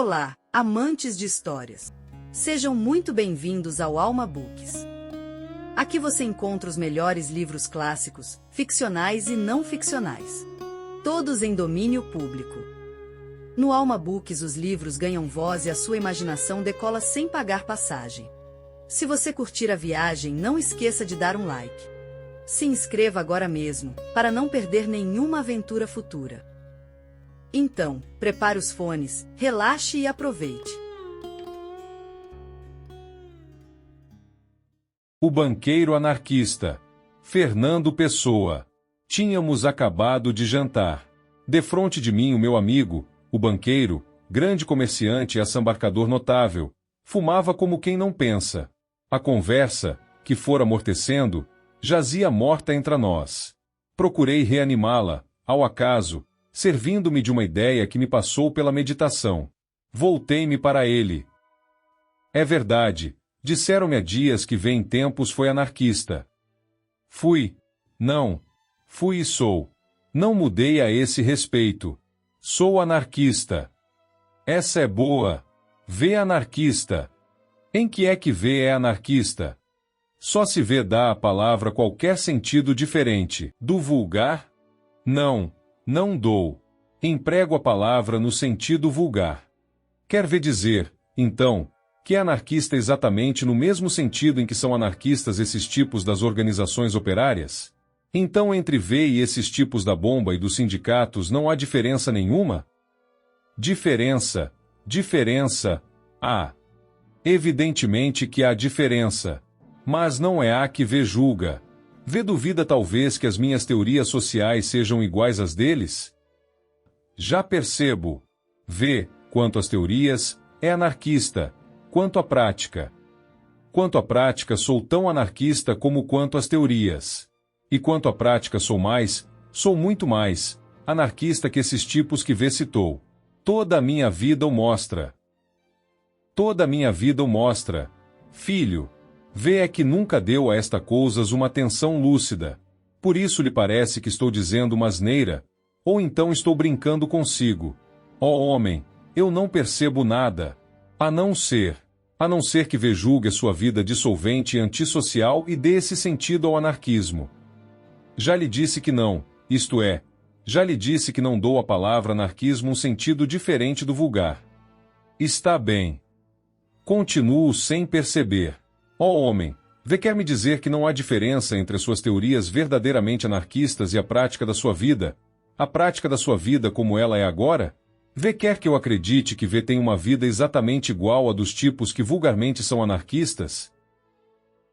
Olá, amantes de histórias. Sejam muito bem-vindos ao Alma Books. Aqui você encontra os melhores livros clássicos, ficcionais e não ficcionais. Todos em domínio público. No Alma Books os livros ganham voz e a sua imaginação decola sem pagar passagem. Se você curtir a viagem, não esqueça de dar um like. Se inscreva agora mesmo, para não perder nenhuma aventura futura. Então, prepare os fones, relaxe e aproveite. O Banqueiro Anarquista, Fernando Pessoa. Tínhamos acabado de jantar. Defronte de mim o meu amigo, o banqueiro, grande comerciante e assambarcador notável, fumava como quem não pensa. A conversa, que fora amortecendo, jazia morta entre nós. Procurei reanimá-la, ao acaso, servindo-me de uma ideia que me passou pela meditação. Voltei-me para ele. É verdade, disseram-me há dias que vem tempos foi anarquista. Fui. Não. Fui e sou. Não mudei a esse respeito. Sou anarquista. Essa é boa. V anarquista. Em que é que V é anarquista? Só se V dá à palavra qualquer sentido diferente do vulgar? Não. Não dou. Emprego a palavra no sentido vulgar. Quer ver dizer, então, que é anarquista exatamente no mesmo sentido em que são anarquistas esses tipos das organizações operárias? Então entre V e esses tipos da bomba e dos sindicatos não há diferença nenhuma? Diferença. Há. Evidentemente que há diferença. Mas não é a que V julga. V duvida talvez que as minhas teorias sociais sejam iguais às deles? Já percebo. V, quanto às teorias, é anarquista, quanto à prática. Quanto à prática sou tão anarquista como quanto às teorias. E quanto à prática sou muito mais, anarquista que esses tipos que V citou. Toda a minha vida o mostra. Toda a minha vida o mostra. Filho. V é que nunca deu a esta coisas uma atenção lúcida. Por isso lhe parece que estou dizendo uma asneira, ou então estou brincando consigo. Ó homem, eu não percebo nada. A não ser que V julgue a sua vida dissolvente e antissocial e dê esse sentido ao anarquismo. Já lhe disse que não, isto é, já lhe disse que não dou à palavra anarquismo um sentido diferente do vulgar. Está bem. Continuo sem perceber. Ó homem, V quer me dizer que não há diferença entre as suas teorias verdadeiramente anarquistas e a prática da sua vida? A prática da sua vida como ela é agora? V quer que eu acredite que V tem uma vida exatamente igual à dos tipos que vulgarmente são anarquistas?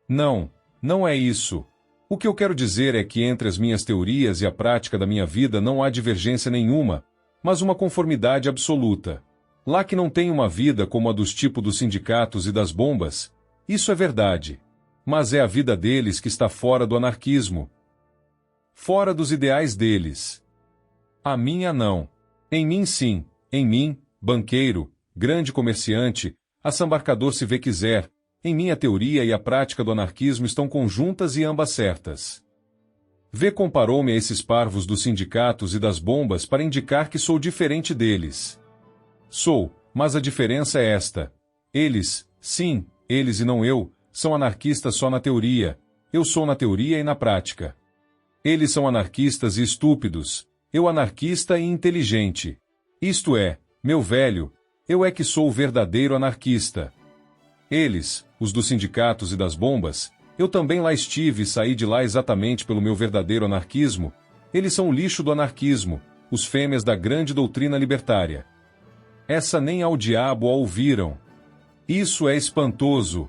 Não, não é isso. O que eu quero dizer é que entre as minhas teorias e a prática da minha vida não há divergência nenhuma, mas uma conformidade absoluta. Lá que não tem uma vida como a dos tipos dos sindicatos e das bombas, isso é verdade. Mas é a vida deles que está fora do anarquismo. Fora dos ideais deles. A minha não. Em mim sim, em mim, banqueiro, grande comerciante, assambarcador se V quiser, em mim a teoria e a prática do anarquismo estão conjuntas e ambas certas. V comparou-me a esses parvos dos sindicatos e das bombas para indicar que sou diferente deles. Sou, mas a diferença é esta. Eles, sim, eles e não eu, são anarquistas só na teoria, eu sou na teoria e na prática. Eles são anarquistas e estúpidos, eu anarquista e inteligente. Isto é, meu velho, eu é que sou o verdadeiro anarquista. Eles, os dos sindicatos e das bombas, eu também lá estive e saí de lá exatamente pelo meu verdadeiro anarquismo, eles são o lixo do anarquismo, os fêmeas da grande doutrina libertária. Essa nem ao diabo a ouviram. Isso é espantoso.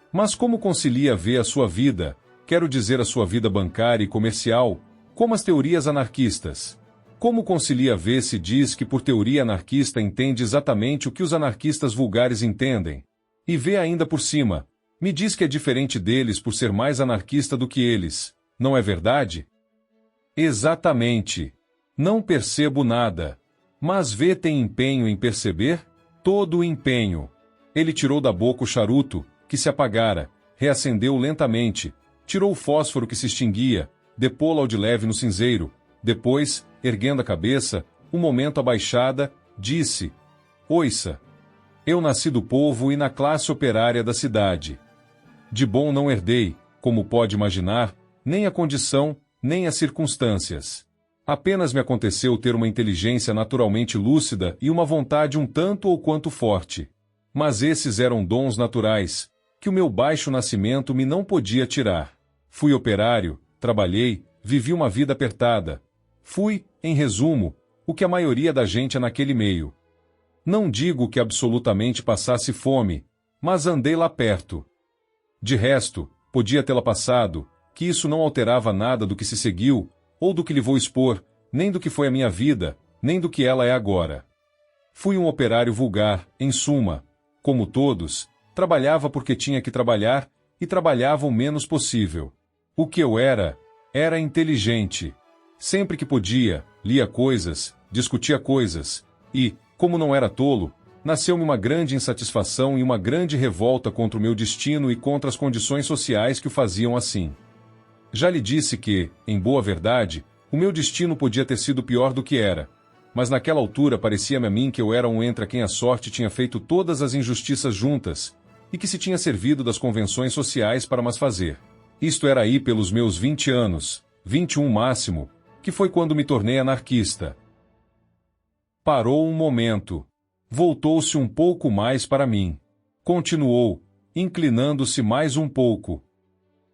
Mas como concilia V a sua vida, quero dizer a sua vida bancária e comercial, como as teorias anarquistas? Como concilia V se diz que por teoria anarquista entende exatamente o que os anarquistas vulgares entendem? E V ainda por cima, me diz que é diferente deles por ser mais anarquista do que eles, não é verdade? Exatamente. Não percebo nada. Mas V tem empenho em perceber? Todo o empenho. Ele tirou da boca o charuto, que se apagara, reacendeu lentamente, tirou o fósforo que se extinguia, depô-lo ao de leve no cinzeiro, depois, erguendo a cabeça, um momento abaixada, disse: Ouça, Eu nasci do povo e na classe operária da cidade. De bom não herdei, como pode imaginar, nem a condição, nem as circunstâncias. Apenas me aconteceu ter uma inteligência naturalmente lúcida e uma vontade um tanto ou quanto forte. Mas esses eram dons naturais, que o meu baixo nascimento me não podia tirar. Fui operário, trabalhei, vivi uma vida apertada. Fui, em resumo, o que a maioria da gente é naquele meio. Não digo que absolutamente passasse fome, mas andei lá perto. De resto, podia tê-la passado, que isso não alterava nada do que se seguiu, ou do que lhe vou expor, nem do que foi a minha vida, nem do que ela é agora. Fui um operário vulgar, em suma. Como todos, trabalhava porque tinha que trabalhar, e trabalhava o menos possível. O que eu era inteligente. Sempre que podia, lia coisas, discutia coisas, e, como não era tolo, nasceu-me uma grande insatisfação e uma grande revolta contra o meu destino e contra as condições sociais que o faziam assim. Já lhe disse que, em boa verdade, o meu destino podia ter sido pior do que era, mas naquela altura parecia-me a mim que eu era um entre a quem a sorte tinha feito todas as injustiças juntas, e que se tinha servido das convenções sociais para mas fazer. Isto era aí pelos meus 20 anos, 21 máximo, que foi quando me tornei anarquista. Parou um momento. Voltou-se um pouco mais para mim. Continuou, inclinando-se mais um pouco.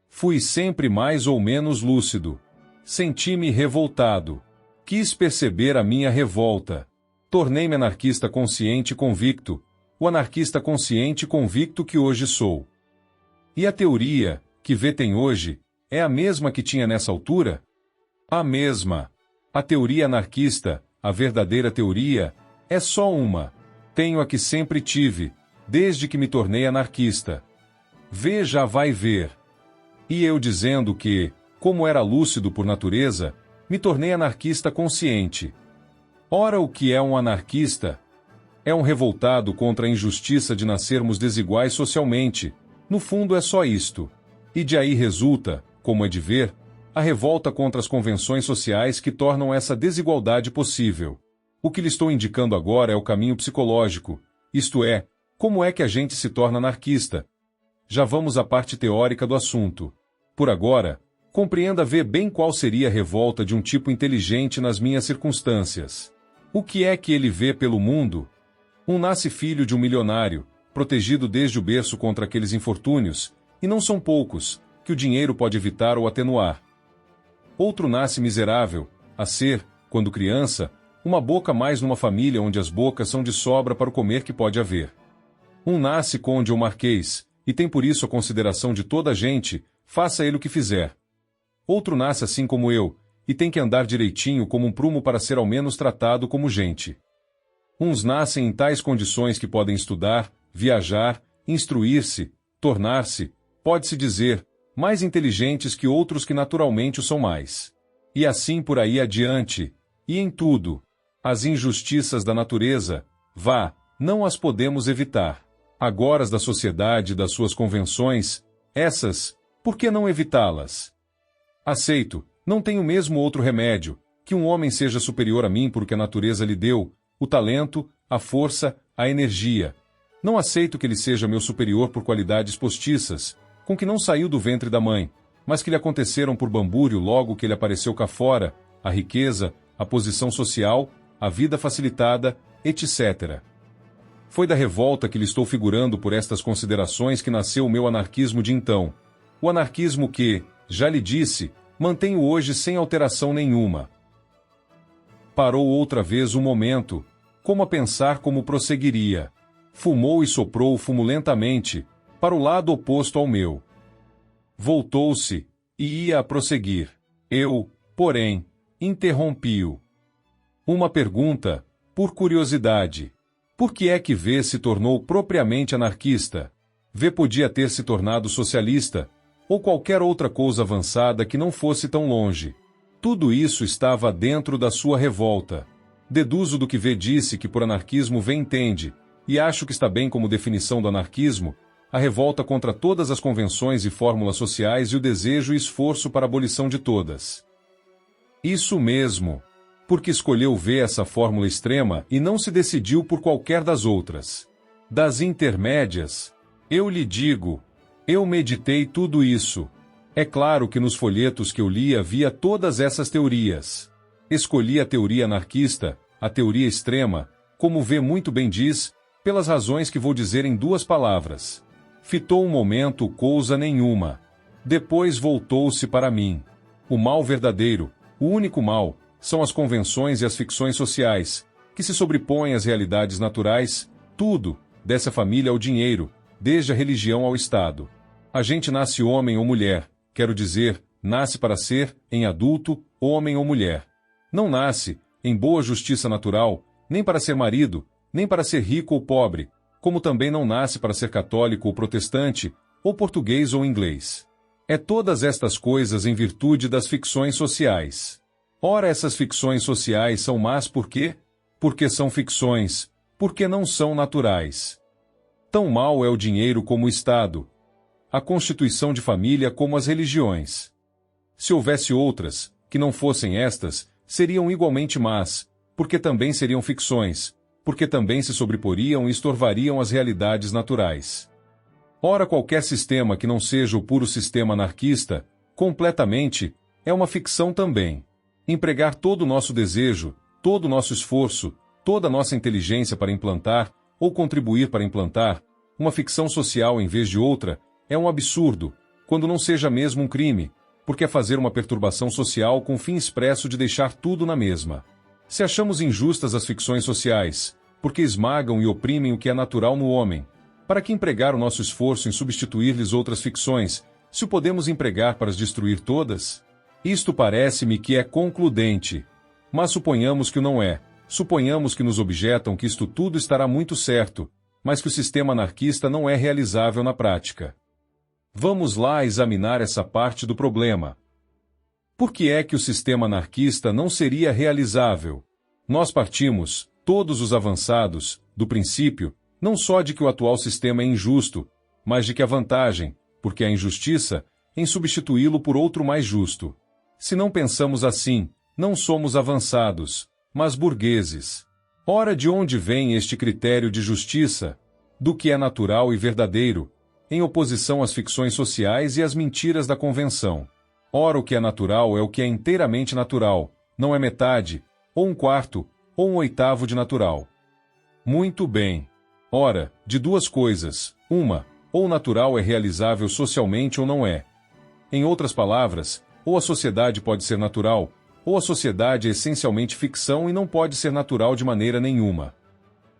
Fui sempre mais ou menos lúcido. Senti-me revoltado. Quis perceber a minha revolta. Tornei-me anarquista consciente e convicto, o anarquista consciente e convicto que hoje sou. E a teoria, que vê tem hoje, é a mesma que tinha nessa altura? A mesma. A teoria anarquista, a verdadeira teoria, é só uma. Tenho a que sempre tive, desde que me tornei anarquista. Veja, vai ver. E eu dizendo que, como era lúcido por natureza, me tornei anarquista consciente. Ora, o que é um anarquista? É um revoltado contra a injustiça de nascermos desiguais socialmente. No fundo é só isto. E de aí resulta, como é de ver, a revolta contra as convenções sociais que tornam essa desigualdade possível. O que lhe estou indicando agora é o caminho psicológico, isto é, como é que a gente se torna anarquista. Já vamos à parte teórica do assunto. Por agora, compreenda ver bem qual seria a revolta de um tipo inteligente nas minhas circunstâncias. O que é que ele vê pelo mundo? Nasce filho de um milionário, protegido desde o berço contra aqueles infortúnios, e não são poucos, que o dinheiro pode evitar ou atenuar. Outro nasce miserável, a ser, quando criança, uma boca mais numa família onde as bocas são de sobra para o comer que pode haver. Nasce conde ou marquês, e tem por isso a consideração de toda a gente, faça ele o que fizer. Outro nasce assim como eu, e tem que andar direitinho como um prumo para ser ao menos tratado como gente. Uns nascem em tais condições que podem estudar, viajar, instruir-se, tornar-se, pode-se dizer, mais inteligentes que outros que naturalmente o são mais. E assim por aí adiante, e em tudo. As injustiças da natureza, não as podemos evitar. Agora as da sociedade e das suas convenções, essas, por que não evitá-las? Aceito, não tenho mesmo outro remédio, que um homem seja superior a mim porque a natureza lhe deu, o talento, a força, a energia. Não aceito que ele seja meu superior por qualidades postiças, com que não saiu do ventre da mãe, mas que lhe aconteceram por bambúrio logo que ele apareceu cá fora, a riqueza, a posição social, a vida facilitada, etc. Foi da revolta que lhe estou figurando por estas considerações que nasceu o meu anarquismo de então. O anarquismo que, já lhe disse, mantenho hoje sem alteração nenhuma. Parou outra vez um momento, como a pensar como prosseguiria. Fumou e soprou fumulentamente, para o lado oposto ao meu. Voltou-se, e ia a prosseguir. Eu, porém, interrompi-o. Uma pergunta, por curiosidade. Por que é que V se tornou propriamente anarquista? V podia ter se tornado socialista, ou qualquer outra coisa avançada que não fosse tão longe. Tudo isso estava dentro da sua revolta. Deduzo do que V disse que por anarquismo V entende, e acho que está bem como definição do anarquismo, a revolta contra todas as convenções e fórmulas sociais e o desejo e esforço para a abolição de todas. Isso mesmo, porque escolheu ver essa fórmula extrema e não se decidiu por qualquer das outras. Das intermédias? Eu lhe digo. Eu meditei tudo isso. É claro que nos folhetos que eu li havia todas essas teorias. Escolhi a teoria anarquista, a teoria extrema, como V muito bem diz, pelas razões que vou dizer em 2 palavras. Fitou um momento coisa nenhuma. Depois voltou-se para mim. O mal verdadeiro, o único mal, são as convenções e as ficções sociais, que se sobrepõem às realidades naturais, tudo, dessa família ao dinheiro, desde a religião ao Estado. A gente nasce homem ou mulher, quero dizer, nasce para ser, em adulto, homem ou mulher. Não nasce, em boa justiça natural, nem para ser marido, nem para ser rico ou pobre, como também não nasce para ser católico ou protestante, ou português ou inglês. É todas estas coisas em virtude das ficções sociais. Ora, essas ficções sociais são más por quê? Porque são ficções, porque não são naturais. Tão mau é o dinheiro como o Estado, a constituição de família como as religiões. Se houvesse outras, que não fossem estas, seriam igualmente más, porque também seriam ficções, porque também se sobreporiam e estorvariam as realidades naturais. Ora, qualquer sistema que não seja o puro sistema anarquista, completamente, é uma ficção também. Empregar todo o nosso desejo, todo o nosso esforço, toda a nossa inteligência para implantar, ou contribuir para implantar, uma ficção social em vez de outra, é um absurdo, quando não seja mesmo um crime, porque é fazer uma perturbação social com o fim expresso de deixar tudo na mesma. Se achamos injustas as ficções sociais, porque esmagam e oprimem o que é natural no homem, para que empregar o nosso esforço em substituir-lhes outras ficções, se o podemos empregar para as destruir todas? Isto parece-me que é concludente. Mas suponhamos que o não é. Suponhamos que nos objetam que isto tudo estará muito certo, mas que o sistema anarquista não é realizável na prática. Vamos lá examinar essa parte do problema. Por que é que o sistema anarquista não seria realizável? Nós partimos, todos os avançados, do princípio, não só de que o atual sistema é injusto, mas de que a vantagem, porque a injustiça, em substituí-lo por outro mais justo. Se não pensamos assim, não somos avançados, mas burgueses. Ora, de onde vem este critério de justiça? Do que é natural e verdadeiro, em oposição às ficções sociais e às mentiras da convenção. Ora, o que é natural é o que é inteiramente natural, não é metade, ou 1/4, ou 1/8 de natural. Muito bem. Ora, de 2 coisas, uma, ou o natural é realizável socialmente ou não é. Em outras palavras, ou a sociedade pode ser natural, ou a sociedade é essencialmente ficção e não pode ser natural de maneira nenhuma.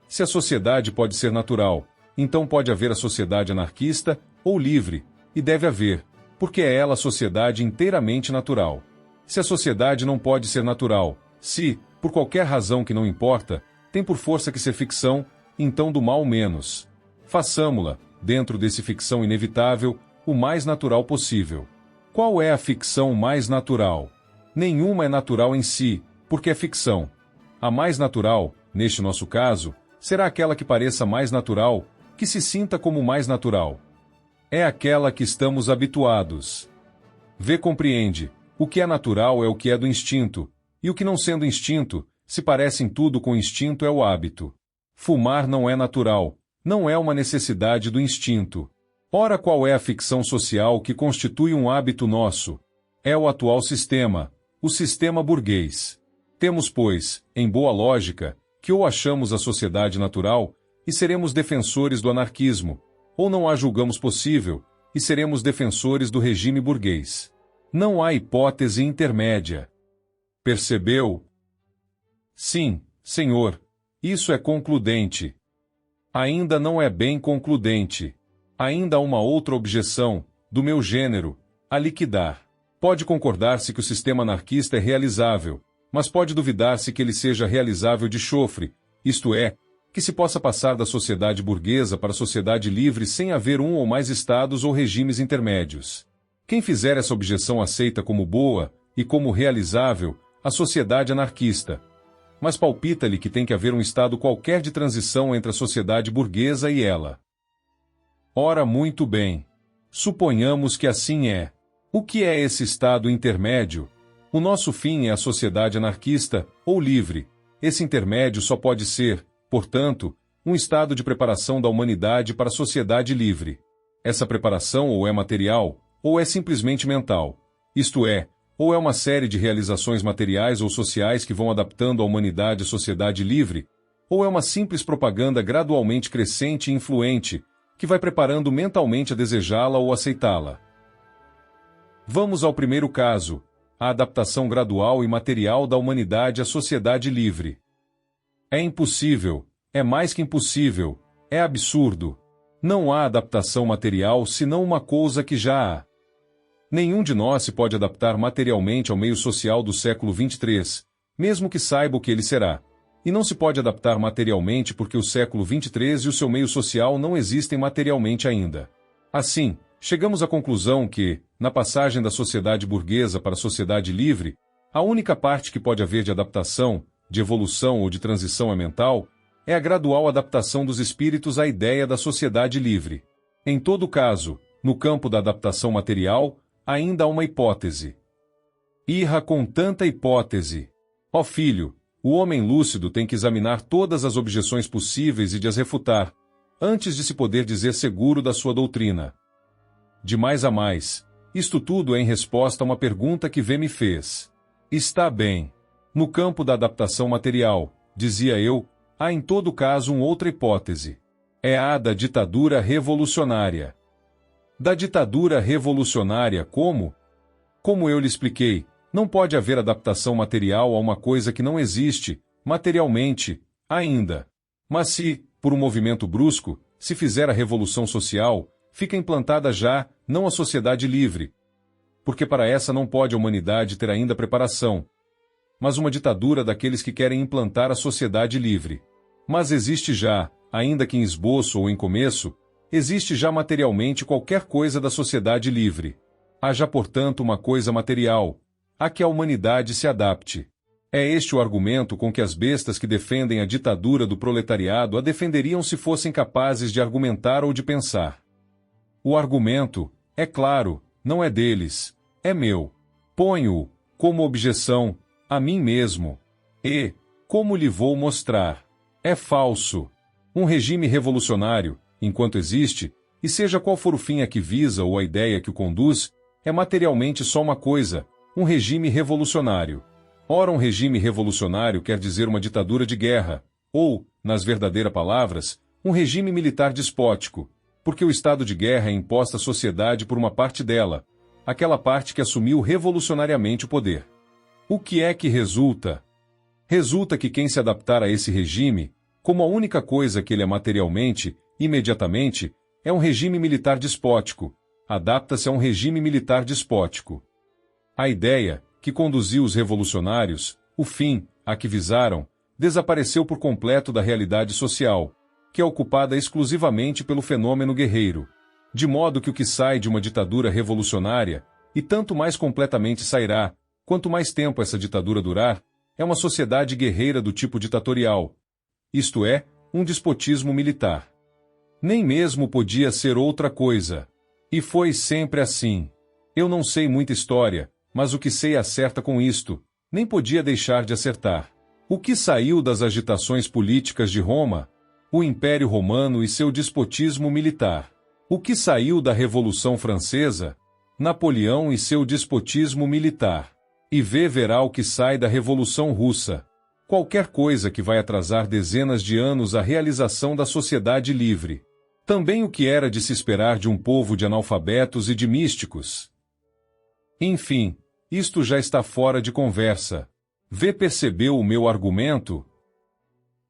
Se a sociedade pode ser natural, então pode haver a sociedade anarquista ou livre, e deve haver, porque é ela a sociedade inteiramente natural. Se a sociedade não pode ser natural, se, por qualquer razão que não importa, tem por força que ser ficção, então do mal menos. Façamo-la, dentro desse ficção inevitável, o mais natural possível. Qual é a ficção mais natural? Nenhuma é natural em si, porque é ficção. A mais natural, neste nosso caso, será aquela que pareça mais natural, que se sinta como mais natural. É aquela que estamos habituados. Vê, compreende, o que é natural é o que é do instinto, e o que não sendo instinto, se parece em tudo com instinto é o hábito. Fumar não é natural, não é uma necessidade do instinto. Ora, qual é a ficção social que constitui um hábito nosso? É o atual sistema, o sistema burguês. Temos, pois, em boa lógica, que ou achamos a sociedade natural, e seremos defensores do anarquismo, ou não a julgamos possível, e seremos defensores do regime burguês. Não há hipótese intermédia. Percebeu? Sim, senhor. Isso é concludente. Ainda não é bem concludente. Ainda há uma outra objeção, do meu gênero, a liquidar. Pode concordar-se que o sistema anarquista é realizável, mas pode duvidar-se que ele seja realizável de chofre, isto é, que se possa passar da sociedade burguesa para a sociedade livre sem haver um ou mais estados ou regimes intermédios. Quem fizer essa objeção aceita como boa e como realizável a sociedade anarquista, mas palpita-lhe que tem que haver um estado qualquer de transição entre a sociedade burguesa e ela. Ora, muito bem. Suponhamos que assim é. O que é esse estado intermédio? O nosso fim é a sociedade anarquista ou livre. Esse intermédio só pode ser, portanto, um estado de preparação da humanidade para a sociedade livre. Essa preparação ou é material, ou é simplesmente mental. Isto é, ou é uma série de realizações materiais ou sociais que vão adaptando a humanidade à sociedade livre, ou é uma simples propaganda gradualmente crescente e influente, que vai preparando mentalmente a desejá-la ou aceitá-la. Vamos ao primeiro caso, a adaptação gradual e material da humanidade à sociedade livre. É impossível, é mais que impossível, é absurdo. Não há adaptação material senão uma coisa que já há. Nenhum de nós se pode adaptar materialmente ao meio social do século 23, mesmo que saiba o que ele será. E não se pode adaptar materialmente porque o século 23 e o seu meio social não existem materialmente ainda. Assim, chegamos à conclusão que, na passagem da sociedade burguesa para a sociedade livre, a única parte que pode haver de adaptação, de evolução ou de transição mental, é a gradual adaptação dos espíritos à ideia da sociedade livre. Em todo caso, no campo da adaptação material, ainda há uma hipótese. Irra com tanta hipótese. Ó filho, o homem lúcido tem que examinar todas as objeções possíveis e de as refutar, antes de se poder dizer seguro da sua doutrina. De mais a mais, isto tudo é em resposta a uma pergunta que V me fez. Está bem. No campo da adaptação material, dizia eu, há em todo caso uma outra hipótese. É a da ditadura revolucionária. Da ditadura revolucionária como? Como eu lhe expliquei, não pode haver adaptação material a uma coisa que não existe, materialmente, ainda. Mas se, por um movimento brusco, se fizer a revolução social, fica implantada já, não a sociedade livre. Porque para essa não pode a humanidade ter ainda preparação. Mas uma ditadura daqueles que querem implantar a sociedade livre. Mas existe já, ainda que em esboço ou em começo, existe já materialmente qualquer coisa da sociedade livre. Há já, portanto, uma coisa material, a que a humanidade se adapte. É este o argumento com que as bestas que defendem a ditadura do proletariado a defenderiam se fossem capazes de argumentar ou de pensar. O argumento, é claro, não é deles, é meu. Ponho-o, como objeção, a mim mesmo. E, como lhe vou mostrar? É falso. Um regime revolucionário, enquanto existe, e seja qual for o fim a que visa ou a ideia que o conduz, é materialmente só uma coisa, um regime revolucionário. Ora, um regime revolucionário quer dizer uma ditadura de guerra, ou, nas verdadeiras palavras, um regime militar despótico, porque o estado de guerra é imposto à sociedade por uma parte dela, aquela parte que assumiu revolucionariamente o poder. O que é que resulta? Resulta que quem se adaptar a esse regime, como a única coisa que ele é materialmente, imediatamente, é um regime militar despótico, adapta-se a um regime militar despótico. A ideia, que conduziu os revolucionários, o fim, a que visaram, desapareceu por completo da realidade social, que é ocupada exclusivamente pelo fenômeno guerreiro, de modo que o que sai de uma ditadura revolucionária, e tanto mais completamente sairá, quanto mais tempo essa ditadura durar, é uma sociedade guerreira do tipo ditatorial, isto é, um despotismo militar. Nem mesmo podia ser outra coisa. E foi sempre assim. Eu não sei muita história, mas o que sei acerta com isto, nem podia deixar de acertar. O que saiu das agitações políticas de Roma? O Império Romano e seu despotismo militar. O que saiu da Revolução Francesa? Napoleão e seu despotismo militar. E verá o que sai da Revolução Russa. Qualquer coisa que vai atrasar dezenas de anos a realização da sociedade livre. Também o que era de se esperar de um povo de analfabetos e de místicos. Enfim, isto já está fora de conversa. V percebeu o meu argumento?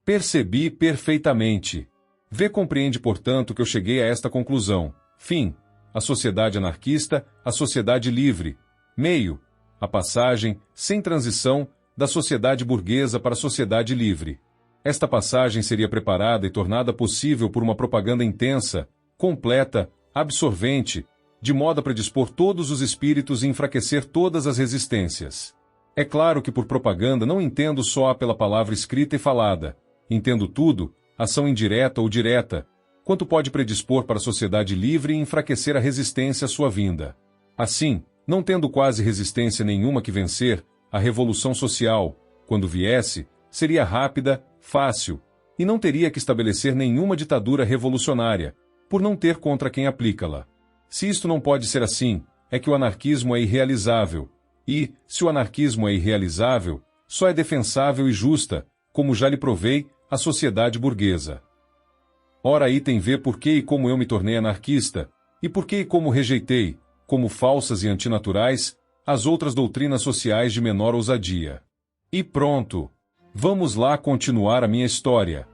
Percebi perfeitamente. V compreende, portanto, que eu cheguei a esta conclusão. Fim. A sociedade anarquista, a sociedade livre. Meio. A passagem, sem transição, da sociedade burguesa para a sociedade livre. Esta passagem seria preparada e tornada possível por uma propaganda intensa, completa, absorvente, de modo a predispor todos os espíritos e enfraquecer todas as resistências. É claro que por propaganda não entendo só pela palavra escrita e falada, entendo tudo, ação indireta ou direta, quanto pode predispor para a sociedade livre e enfraquecer a resistência à sua vinda. Assim, não tendo quase resistência nenhuma que vencer, a revolução social, quando viesse, seria rápida, fácil, e não teria que estabelecer nenhuma ditadura revolucionária, por não ter contra quem aplicá-la. Se isto não pode ser assim, é que o anarquismo é irrealizável, e, se o anarquismo é irrealizável, só é defensável e justa, como já lhe provei, a sociedade burguesa. Ora aí tem ver por que e como eu me tornei anarquista, e por que e como rejeitei, como falsas e antinaturais, as outras doutrinas sociais de menor ousadia. E pronto! Vamos lá continuar a minha história.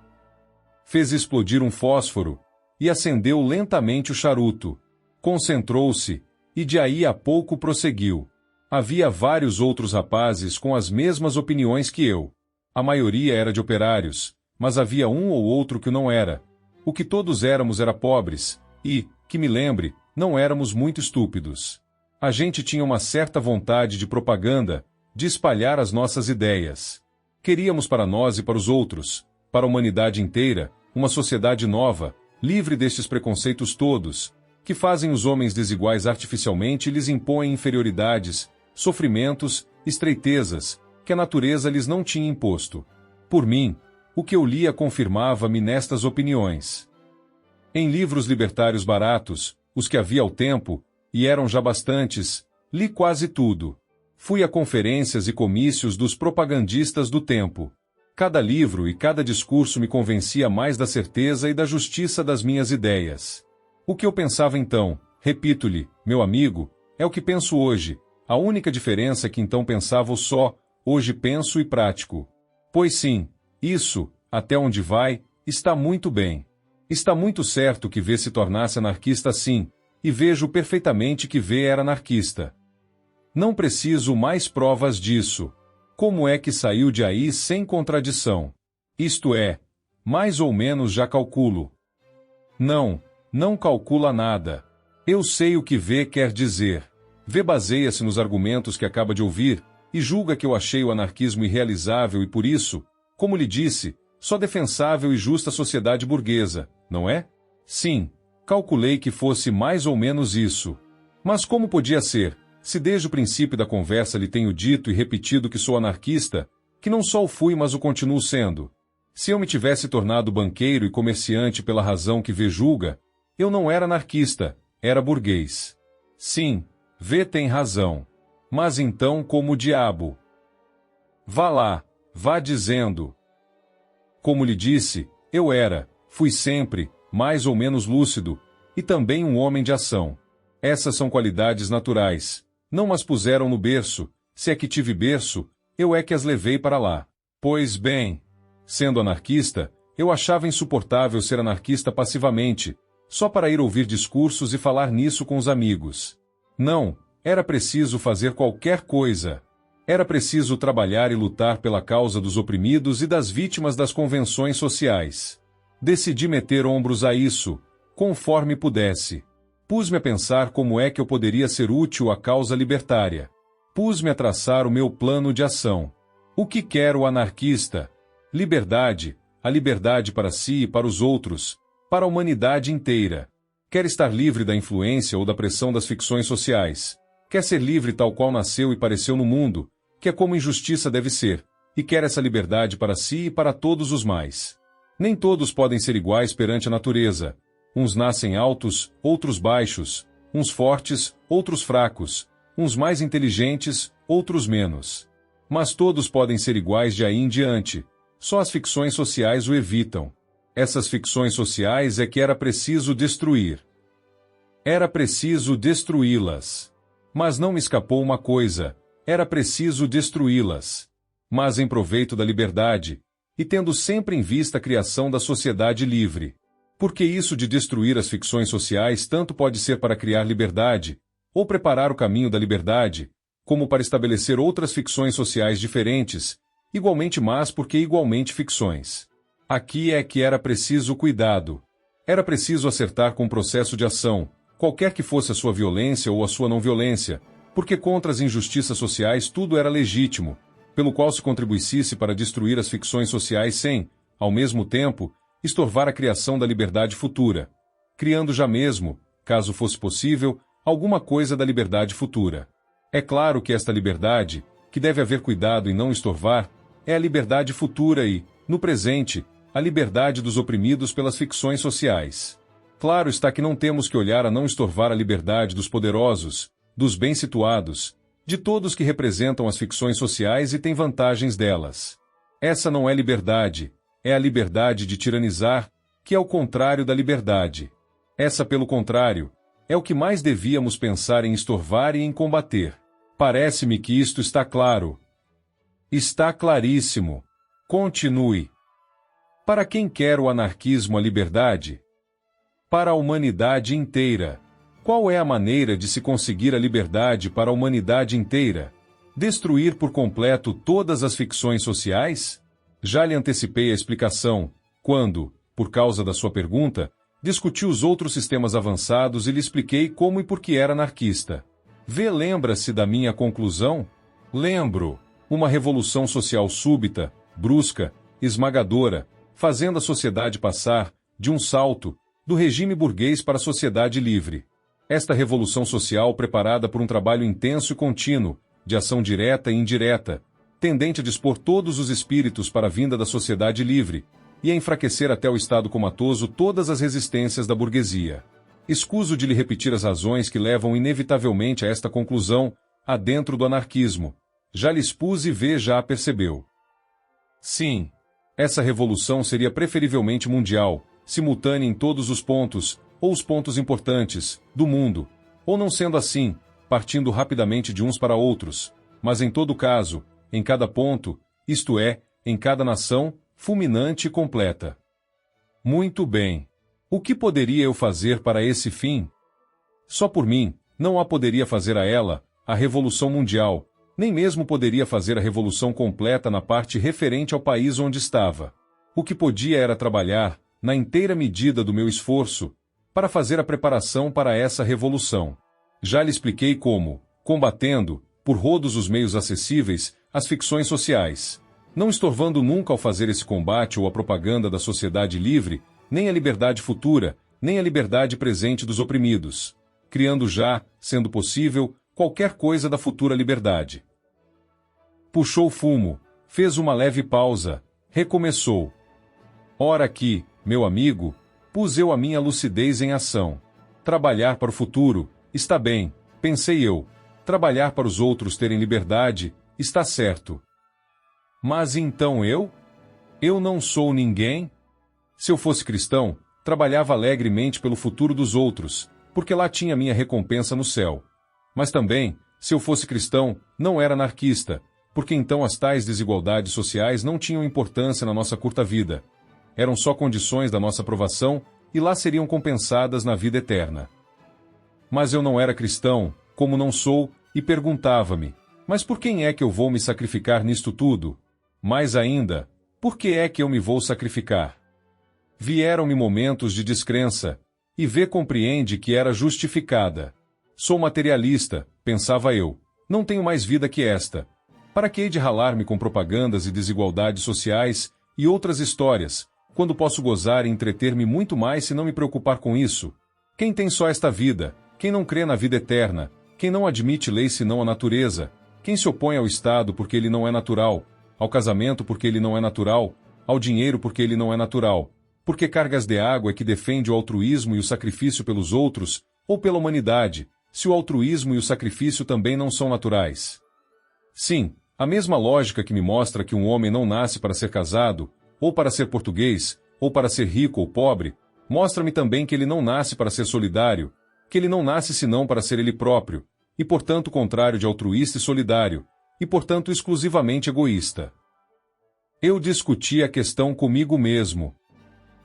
Fez explodir um fósforo, e acendeu lentamente o charuto. Concentrou-se, e de aí a pouco prosseguiu. Havia vários outros rapazes com as mesmas opiniões que eu. A maioria era de operários, mas havia um ou outro que não era. O que todos éramos era pobres, e, que me lembre, não éramos muito estúpidos. A gente tinha uma certa vontade de propaganda, de espalhar as nossas ideias. Queríamos para nós e para os outros, para a humanidade inteira, uma sociedade nova, livre destes preconceitos todos, que fazem os homens desiguais artificialmente e lhes impõem inferioridades, sofrimentos, estreitezas, que a natureza lhes não tinha imposto. Por mim, o que eu lia confirmava-me nestas opiniões. Em livros libertários baratos, os que havia ao tempo, e eram já bastantes, li quase tudo. Fui a conferências e comícios dos propagandistas do tempo. Cada livro e cada discurso me convencia mais da certeza e da justiça das minhas ideias. O que eu pensava então, repito-lhe, meu amigo, é o que penso hoje. A única diferença é que então pensava só, hoje penso e prático. Pois sim, isso, até onde vai, está muito bem. Está muito certo que V se tornasse anarquista sim, e vejo perfeitamente que V era anarquista. Não preciso mais provas disso. Como é que saiu de aí sem contradição? Isto é, mais ou menos já calculo. Não calcula nada. Eu sei o que V quer dizer. V baseia-se nos argumentos que acaba de ouvir, e julga que eu achei o anarquismo irrealizável e por isso, como lhe disse, só defensável e justa sociedade burguesa, não é? Sim, calculei que fosse mais ou menos isso. Mas como podia ser, se desde o princípio da conversa lhe tenho dito e repetido que sou anarquista, que não só o fui mas o continuo sendo? Se eu me tivesse tornado banqueiro e comerciante pela razão que V julga, eu não era anarquista, era burguês. Sim, V tem razão. Mas então como o diabo? Vá lá, vá dizendo. Como lhe disse, eu fui sempre, mais ou menos lúcido, e também um homem de ação. Essas são qualidades naturais. Não mas puseram no berço, se é que tive berço, eu é que as levei para lá. Pois bem, sendo anarquista, eu achava insuportável ser anarquista passivamente, só para ir ouvir discursos e falar nisso com os amigos. Não, era preciso fazer qualquer coisa. Era preciso trabalhar e lutar pela causa dos oprimidos e das vítimas das convenções sociais. Decidi meter ombros a isso, conforme pudesse. Pus-me a pensar como é que eu poderia ser útil à causa libertária. Pus-me a traçar o meu plano de ação. O que quer o anarquista? Liberdade, a liberdade para si e para os outros, para a humanidade inteira. Quer estar livre da influência ou da pressão das ficções sociais. Quer ser livre tal qual nasceu e pareceu no mundo, que é como injustiça deve ser, e quer essa liberdade para si e para todos os mais. Nem todos podem ser iguais perante a natureza. Uns nascem altos, outros baixos, uns fortes, outros fracos, uns mais inteligentes, outros menos. Mas todos podem ser iguais de aí em diante. Só as ficções sociais o evitam. Essas ficções sociais é que era preciso destruir. Era preciso destruí-las. Mas não me escapou uma coisa, era preciso destruí-las. Mas em proveito da liberdade, e tendo sempre em vista a criação da sociedade livre. Porque isso de destruir as ficções sociais tanto pode ser para criar liberdade, ou preparar o caminho da liberdade, como para estabelecer outras ficções sociais diferentes, igualmente más porque igualmente ficções. Aqui é que era preciso cuidado. Era preciso acertar com o processo de ação, qualquer que fosse a sua violência ou a sua não violência, porque contra as injustiças sociais tudo era legítimo, pelo qual se contribuísse para destruir as ficções sociais sem, ao mesmo tempo, estorvar a criação da liberdade futura, criando já mesmo, caso fosse possível, alguma coisa da liberdade futura. É claro que esta liberdade, que deve haver cuidado em não estorvar, é a liberdade futura e, no presente, a liberdade dos oprimidos pelas ficções sociais. Claro está que não temos que olhar a não estorvar a liberdade dos poderosos, dos bem situados, de todos que representam as ficções sociais e têm vantagens delas. Essa não é liberdade, é a liberdade de tiranizar, que é o contrário da liberdade. Essa, pelo contrário, é o que mais devíamos pensar em estorvar e em combater. Parece-me que isto está claro. Está claríssimo. Continue. Para quem quer o anarquismo a liberdade? Para a humanidade inteira. Qual é a maneira de se conseguir a liberdade para a humanidade inteira? Destruir por completo todas as ficções sociais? Já lhe antecipei a explicação, quando, por causa da sua pergunta, discuti os outros sistemas avançados e lhe expliquei como e por que era anarquista. Lembra-se da minha conclusão? Lembro. Uma revolução social súbita, brusca, esmagadora, fazendo a sociedade passar, de um salto, do regime burguês para a sociedade livre. Esta revolução social preparada por um trabalho intenso e contínuo, de ação direta e indireta, tendente a dispor todos os espíritos para a vinda da sociedade livre, e a enfraquecer até o estado comatoso todas as resistências da burguesia. Escuso de lhe repetir as razões que levam inevitavelmente a esta conclusão, adentro do anarquismo. Já lhe expus e já a percebeu. Sim, essa revolução seria preferivelmente mundial, simultânea em todos os pontos, ou os pontos importantes, do mundo, ou não sendo assim, partindo rapidamente de uns para outros, mas em todo caso, em cada ponto, isto é, em cada nação, fulminante e completa. Muito bem. O que poderia eu fazer para esse fim? Só por mim, não a poderia fazer a ela, a Revolução Mundial, nem mesmo poderia fazer a revolução completa na parte referente ao país onde estava. O que podia era trabalhar, na inteira medida do meu esforço, para fazer a preparação para essa revolução. Já lhe expliquei como, combatendo, por todos os meios acessíveis, as ficções sociais, não estorvando nunca ao fazer esse combate ou a propaganda da sociedade livre, nem a liberdade futura, nem a liberdade presente dos oprimidos, criando já, sendo possível, qualquer coisa da futura liberdade. Puxou fumo, fez uma leve pausa, recomeçou. Ora aqui, meu amigo, pus eu a minha lucidez em ação. Trabalhar para o futuro, está bem, pensei eu. Trabalhar para os outros terem liberdade, está certo. Mas então eu? Eu não sou ninguém? Se eu fosse cristão, trabalhava alegremente pelo futuro dos outros, porque lá tinha minha recompensa no céu. Mas também, se eu fosse cristão, não era anarquista, porque então as tais desigualdades sociais não tinham importância na nossa curta vida. Eram só condições da nossa aprovação e lá seriam compensadas na vida eterna. Mas eu não era cristão, como não sou, e perguntava-me, mas por quem é que eu vou me sacrificar nisto tudo? Mais ainda, por que é que eu me vou sacrificar? Vieram-me momentos de descrença, e compreende que era justificada. Sou materialista, pensava eu, não tenho mais vida que esta. Para que hei de ralar-me com propagandas e desigualdades sociais e outras histórias, quando posso gozar e entreter-me muito mais se não me preocupar com isso? Quem tem só esta vida, quem não crê na vida eterna, quem não admite lei senão a natureza, quem se opõe ao Estado porque ele não é natural, ao casamento porque ele não é natural, ao dinheiro porque ele não é natural, porque cargas de água é que defende o altruísmo e o sacrifício pelos outros, ou pela humanidade, se o altruísmo e o sacrifício também não são naturais. Sim, a mesma lógica que me mostra que um homem não nasce para ser casado, ou para ser português, ou para ser rico ou pobre, mostra-me também que ele não nasce para ser solidário, que ele não nasce senão para ser ele próprio, e portanto contrário de altruísta e solidário, e portanto exclusivamente egoísta. Eu discuti a questão comigo mesmo.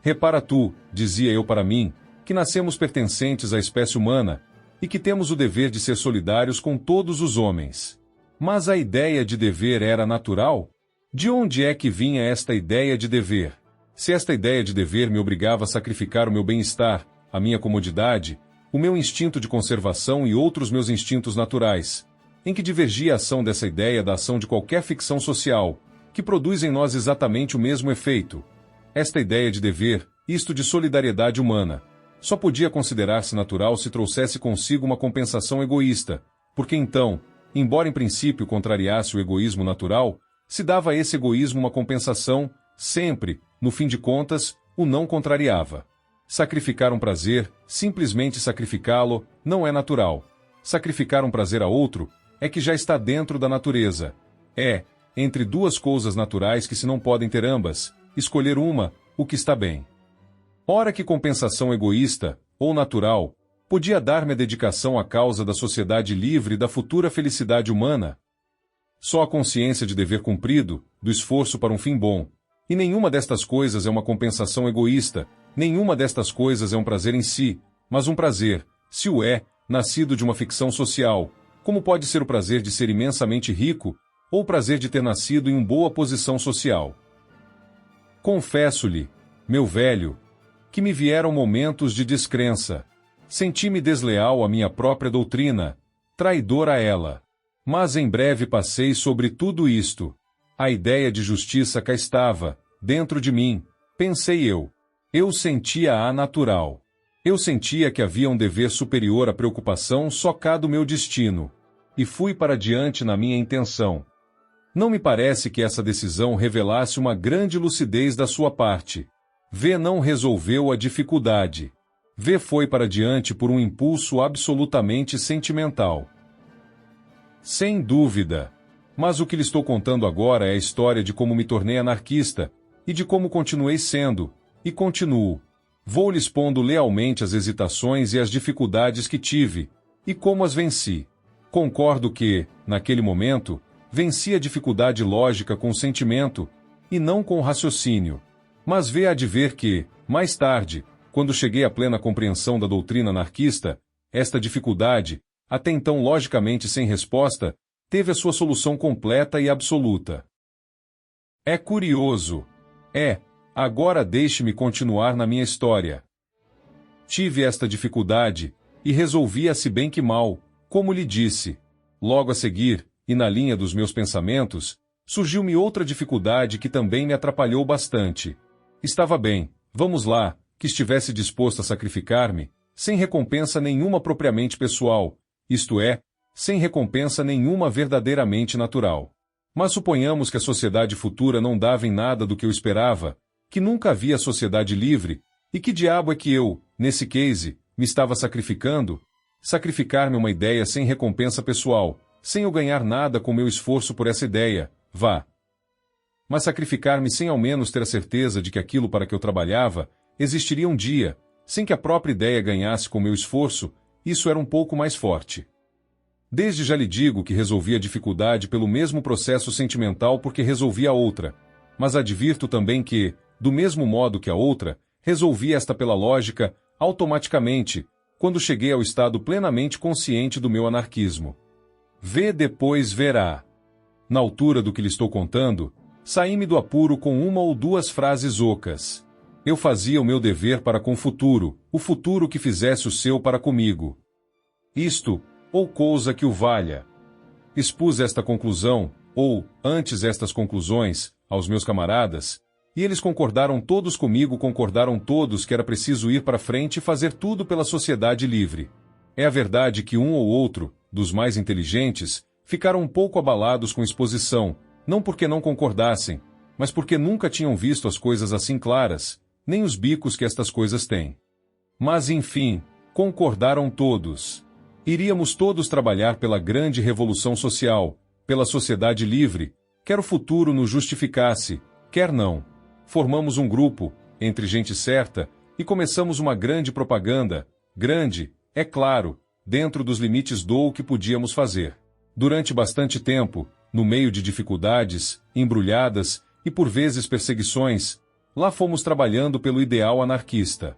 Repara tu, dizia eu para mim, que nascemos pertencentes à espécie humana, e que temos o dever de ser solidários com todos os homens. Mas a ideia de dever era natural? De onde é que vinha esta ideia de dever? Se esta ideia de dever me obrigava a sacrificar o meu bem-estar, a minha comodidade, o meu instinto de conservação e outros meus instintos naturais, em que divergia a ação dessa ideia da ação de qualquer ficção social, que produz em nós exatamente o mesmo efeito. Esta ideia de dever, isto de solidariedade humana, só podia considerar-se natural se trouxesse consigo uma compensação egoísta, porque então, embora em princípio contrariasse o egoísmo natural, se dava a esse egoísmo uma compensação Sempre, no fim de contas, o não contrariava. Sacrificar um prazer, simplesmente sacrificá-lo, não é natural. Sacrificar um prazer a outro, é que já está dentro da natureza. É, entre duas coisas naturais que se não podem ter ambas, escolher uma, o que está bem. Ora que compensação egoísta, ou natural, podia dar-me a dedicação à causa da sociedade livre e da futura felicidade humana? Só a consciência de dever cumprido, do esforço para um fim bom. E nenhuma destas coisas é uma compensação egoísta, nenhuma destas coisas é um prazer em si, mas um prazer, se o é, nascido de uma ficção social, como pode ser o prazer de ser imensamente rico, ou o prazer de ter nascido em uma boa posição social. Confesso-lhe, meu velho, que me vieram momentos de descrença. Senti-me desleal à minha própria doutrina, traidor a ela. Mas em breve passei sobre tudo isto. A ideia de justiça cá estava, dentro de mim, pensei eu. Eu sentia-a natural. Eu sentia que havia um dever superior à preocupação só cá do meu destino. E fui para diante na minha intenção. Não me parece que essa decisão revelasse uma grande lucidez da sua parte. V não resolveu a dificuldade. V foi para diante por um impulso absolutamente sentimental. Sem dúvida. Mas o que lhe estou contando agora é a história de como me tornei anarquista, e de como continuei sendo, e continuo. Vou-lhe expondo lealmente as hesitações e as dificuldades que tive, e como as venci. Concordo que, naquele momento, venci a dificuldade lógica com o sentimento, e não com o raciocínio. Mas há de ver que, mais tarde, quando cheguei à plena compreensão da doutrina anarquista, esta dificuldade, até então logicamente sem resposta, teve a sua solução completa e absoluta. É curioso. Agora deixe-me continuar na minha história. Tive esta dificuldade, e resolvi-a se bem que mal, como lhe disse. Logo a seguir, e na linha dos meus pensamentos, surgiu-me outra dificuldade que também me atrapalhou bastante. Estava bem, vamos lá, que estivesse disposto a sacrificar-me, sem recompensa nenhuma propriamente pessoal, isto é, sem recompensa nenhuma verdadeiramente natural. Mas suponhamos que a sociedade futura não dava em nada do que eu esperava, que nunca havia sociedade livre, e que diabo é que eu, nesse case, me estava sacrificando? Sacrificar-me uma ideia sem recompensa pessoal, sem eu ganhar nada com meu esforço por essa ideia, vá. Mas sacrificar-me sem ao menos ter a certeza de que aquilo para que eu trabalhava existiria um dia, sem que a própria ideia ganhasse com meu esforço, isso era um pouco mais forte. Desde já lhe digo que resolvi a dificuldade pelo mesmo processo sentimental porque resolvi a outra, mas advirto também que, do mesmo modo que a outra, resolvi esta pela lógica, automaticamente, quando cheguei ao estado plenamente consciente do meu anarquismo. Vê depois verá. Na altura do que lhe estou contando, saí-me do apuro com uma ou duas frases ocas. Eu fazia o meu dever para com o futuro que fizesse o seu para comigo. Isto, ou coisa que o valha. Expus esta conclusão, ou, antes estas conclusões, aos meus camaradas, e eles concordaram todos comigo, concordaram todos que era preciso ir para frente e fazer tudo pela sociedade livre. É a verdade que um ou outro, dos mais inteligentes, ficaram um pouco abalados com a exposição, não porque não concordassem, mas porque nunca tinham visto as coisas assim claras, nem os bicos que estas coisas têm. Mas enfim, concordaram todos. Iríamos todos trabalhar pela grande revolução social, pela sociedade livre, quer o futuro nos justificasse, quer não. Formamos um grupo, entre gente certa, e começamos uma grande propaganda, grande, é claro, dentro dos limites do que podíamos fazer. Durante bastante tempo, no meio de dificuldades, embrulhadas e por vezes perseguições, lá fomos trabalhando pelo ideal anarquista.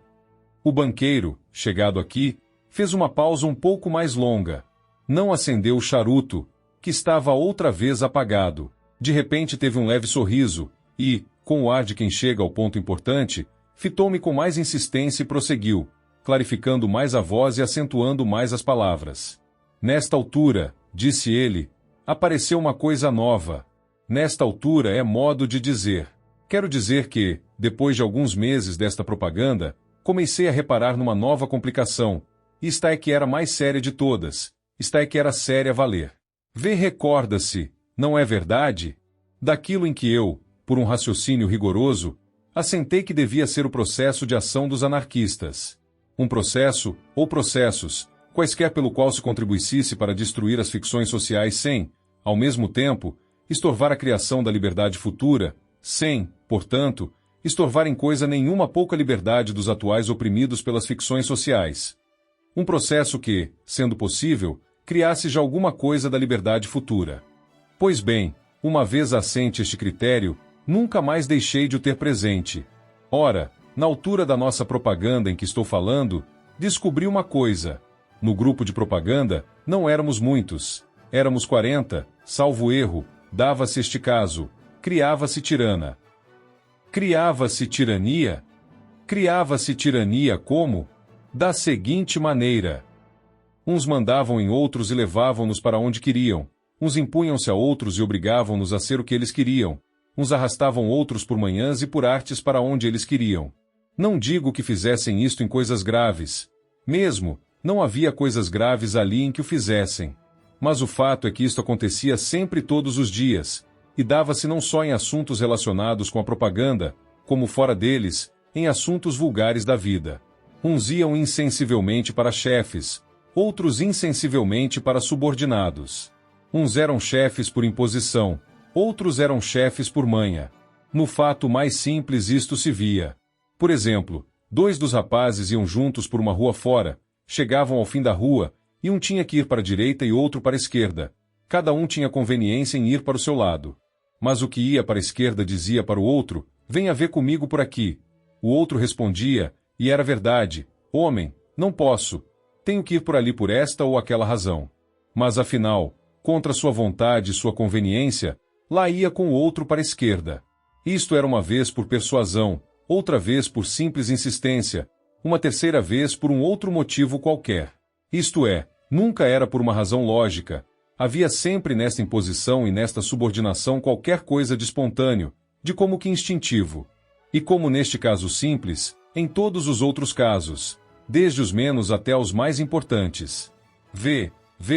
O banqueiro, chegado aqui, fez uma pausa um pouco mais longa. Não acendeu o charuto, que estava outra vez apagado. De repente teve um leve sorriso e, com o ar de quem chega ao ponto importante, fitou-me com mais insistência e prosseguiu, clarificando mais a voz e acentuando mais as palavras. Nesta altura, disse ele, apareceu uma coisa nova. Nesta altura é modo de dizer. Quero dizer que, depois de alguns meses desta propaganda, comecei a reparar numa nova complicação, e esta é que era a mais séria de todas, esta é que era séria a valer. Recorda-se, não é verdade? Daquilo em que eu, por um raciocínio rigoroso, assentei que devia ser o processo de ação dos anarquistas. Um processo, ou processos, quaisquer pelo qual se contribuísse para destruir as ficções sociais sem, ao mesmo tempo, estorvar a criação da liberdade futura, sem, portanto, estorvar em coisa nenhuma a pouca liberdade dos atuais oprimidos pelas ficções sociais. Um processo que, sendo possível, criasse já alguma coisa da liberdade futura. Pois bem, uma vez assente este critério, nunca mais deixei de o ter presente. Ora, na altura da nossa propaganda em que estou falando, descobri uma coisa. No grupo de propaganda, não éramos muitos. Éramos 40, salvo erro, dava-se este caso. Criava-se tirana. Criava-se tirania? Criava-se tirania como? Da seguinte maneira. Uns mandavam em outros e levavam-nos para onde queriam. Uns impunham-se a outros e obrigavam-nos a ser o que eles queriam. Uns arrastavam outros por manhãs e por artes para onde eles queriam. Não digo que fizessem isto em coisas graves. Mesmo, não havia coisas graves ali em que o fizessem. Mas o fato é que isto acontecia sempre todos os dias, e dava-se não só em assuntos relacionados com a propaganda, como fora deles, em assuntos vulgares da vida. Uns iam insensivelmente para chefes, outros insensivelmente para subordinados. Uns eram chefes por imposição, outros eram chefes por manha. No fato mais simples isto se via. Por exemplo, 2 dos rapazes iam juntos por uma rua fora, chegavam ao fim da rua, e um tinha que ir para a direita e outro para a esquerda. Cada um tinha conveniência em ir para o seu lado. Mas o que ia para a esquerda dizia para o outro, venha ver comigo por aqui. O outro respondia, e era verdade, homem, não posso. Tenho que ir por ali por esta ou aquela razão. Mas afinal, contra sua vontade e sua conveniência, lá ia com o outro para a esquerda. Isto era uma vez por persuasão, outra vez por simples insistência, uma terceira vez por um outro motivo qualquer. Isto é, nunca era por uma razão lógica. Havia sempre nesta imposição e nesta subordinação qualquer coisa de espontâneo, de como que instintivo. E como neste caso simples, em todos os outros casos, desde os menos até os mais importantes. Vê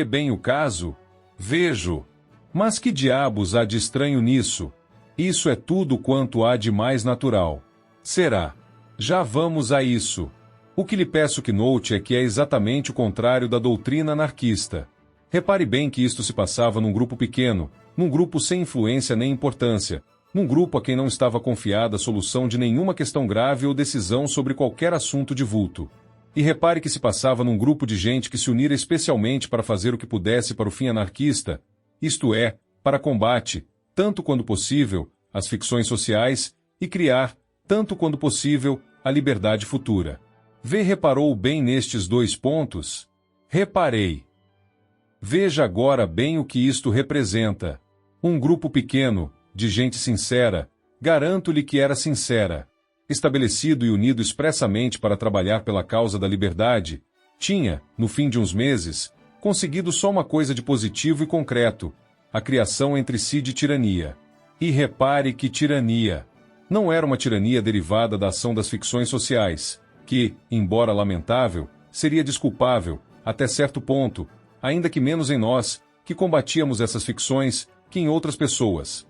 bem o caso? Vejo. Mas que diabos há de estranho nisso? Isso é tudo quanto há de mais natural. Será? Já vamos a isso. O que lhe peço que note é que é exatamente o contrário da doutrina anarquista. Repare bem que isto se passava num grupo pequeno, num grupo sem influência nem importância, num grupo a quem não estava confiada a solução de nenhuma questão grave ou decisão sobre qualquer assunto de vulto. E repare que se passava num grupo de gente que se unira especialmente para fazer o que pudesse para o fim anarquista, isto é, para combate, tanto quando possível, as ficções sociais, e criar, tanto quando possível, a liberdade futura. Reparou bem nestes 2 pontos? Reparei. Veja agora bem o que isto representa. Um grupo pequeno, de gente sincera, garanto-lhe que era sincera, estabelecido e unido expressamente para trabalhar pela causa da liberdade, tinha, no fim de uns meses, conseguido só uma coisa de positivo e concreto, a criação entre si de tirania. E repare que tirania. Não era uma tirania derivada da ação das ficções sociais, que, embora lamentável, seria desculpável, até certo ponto, ainda que menos em nós, que combatíamos essas ficções, que em outras pessoas.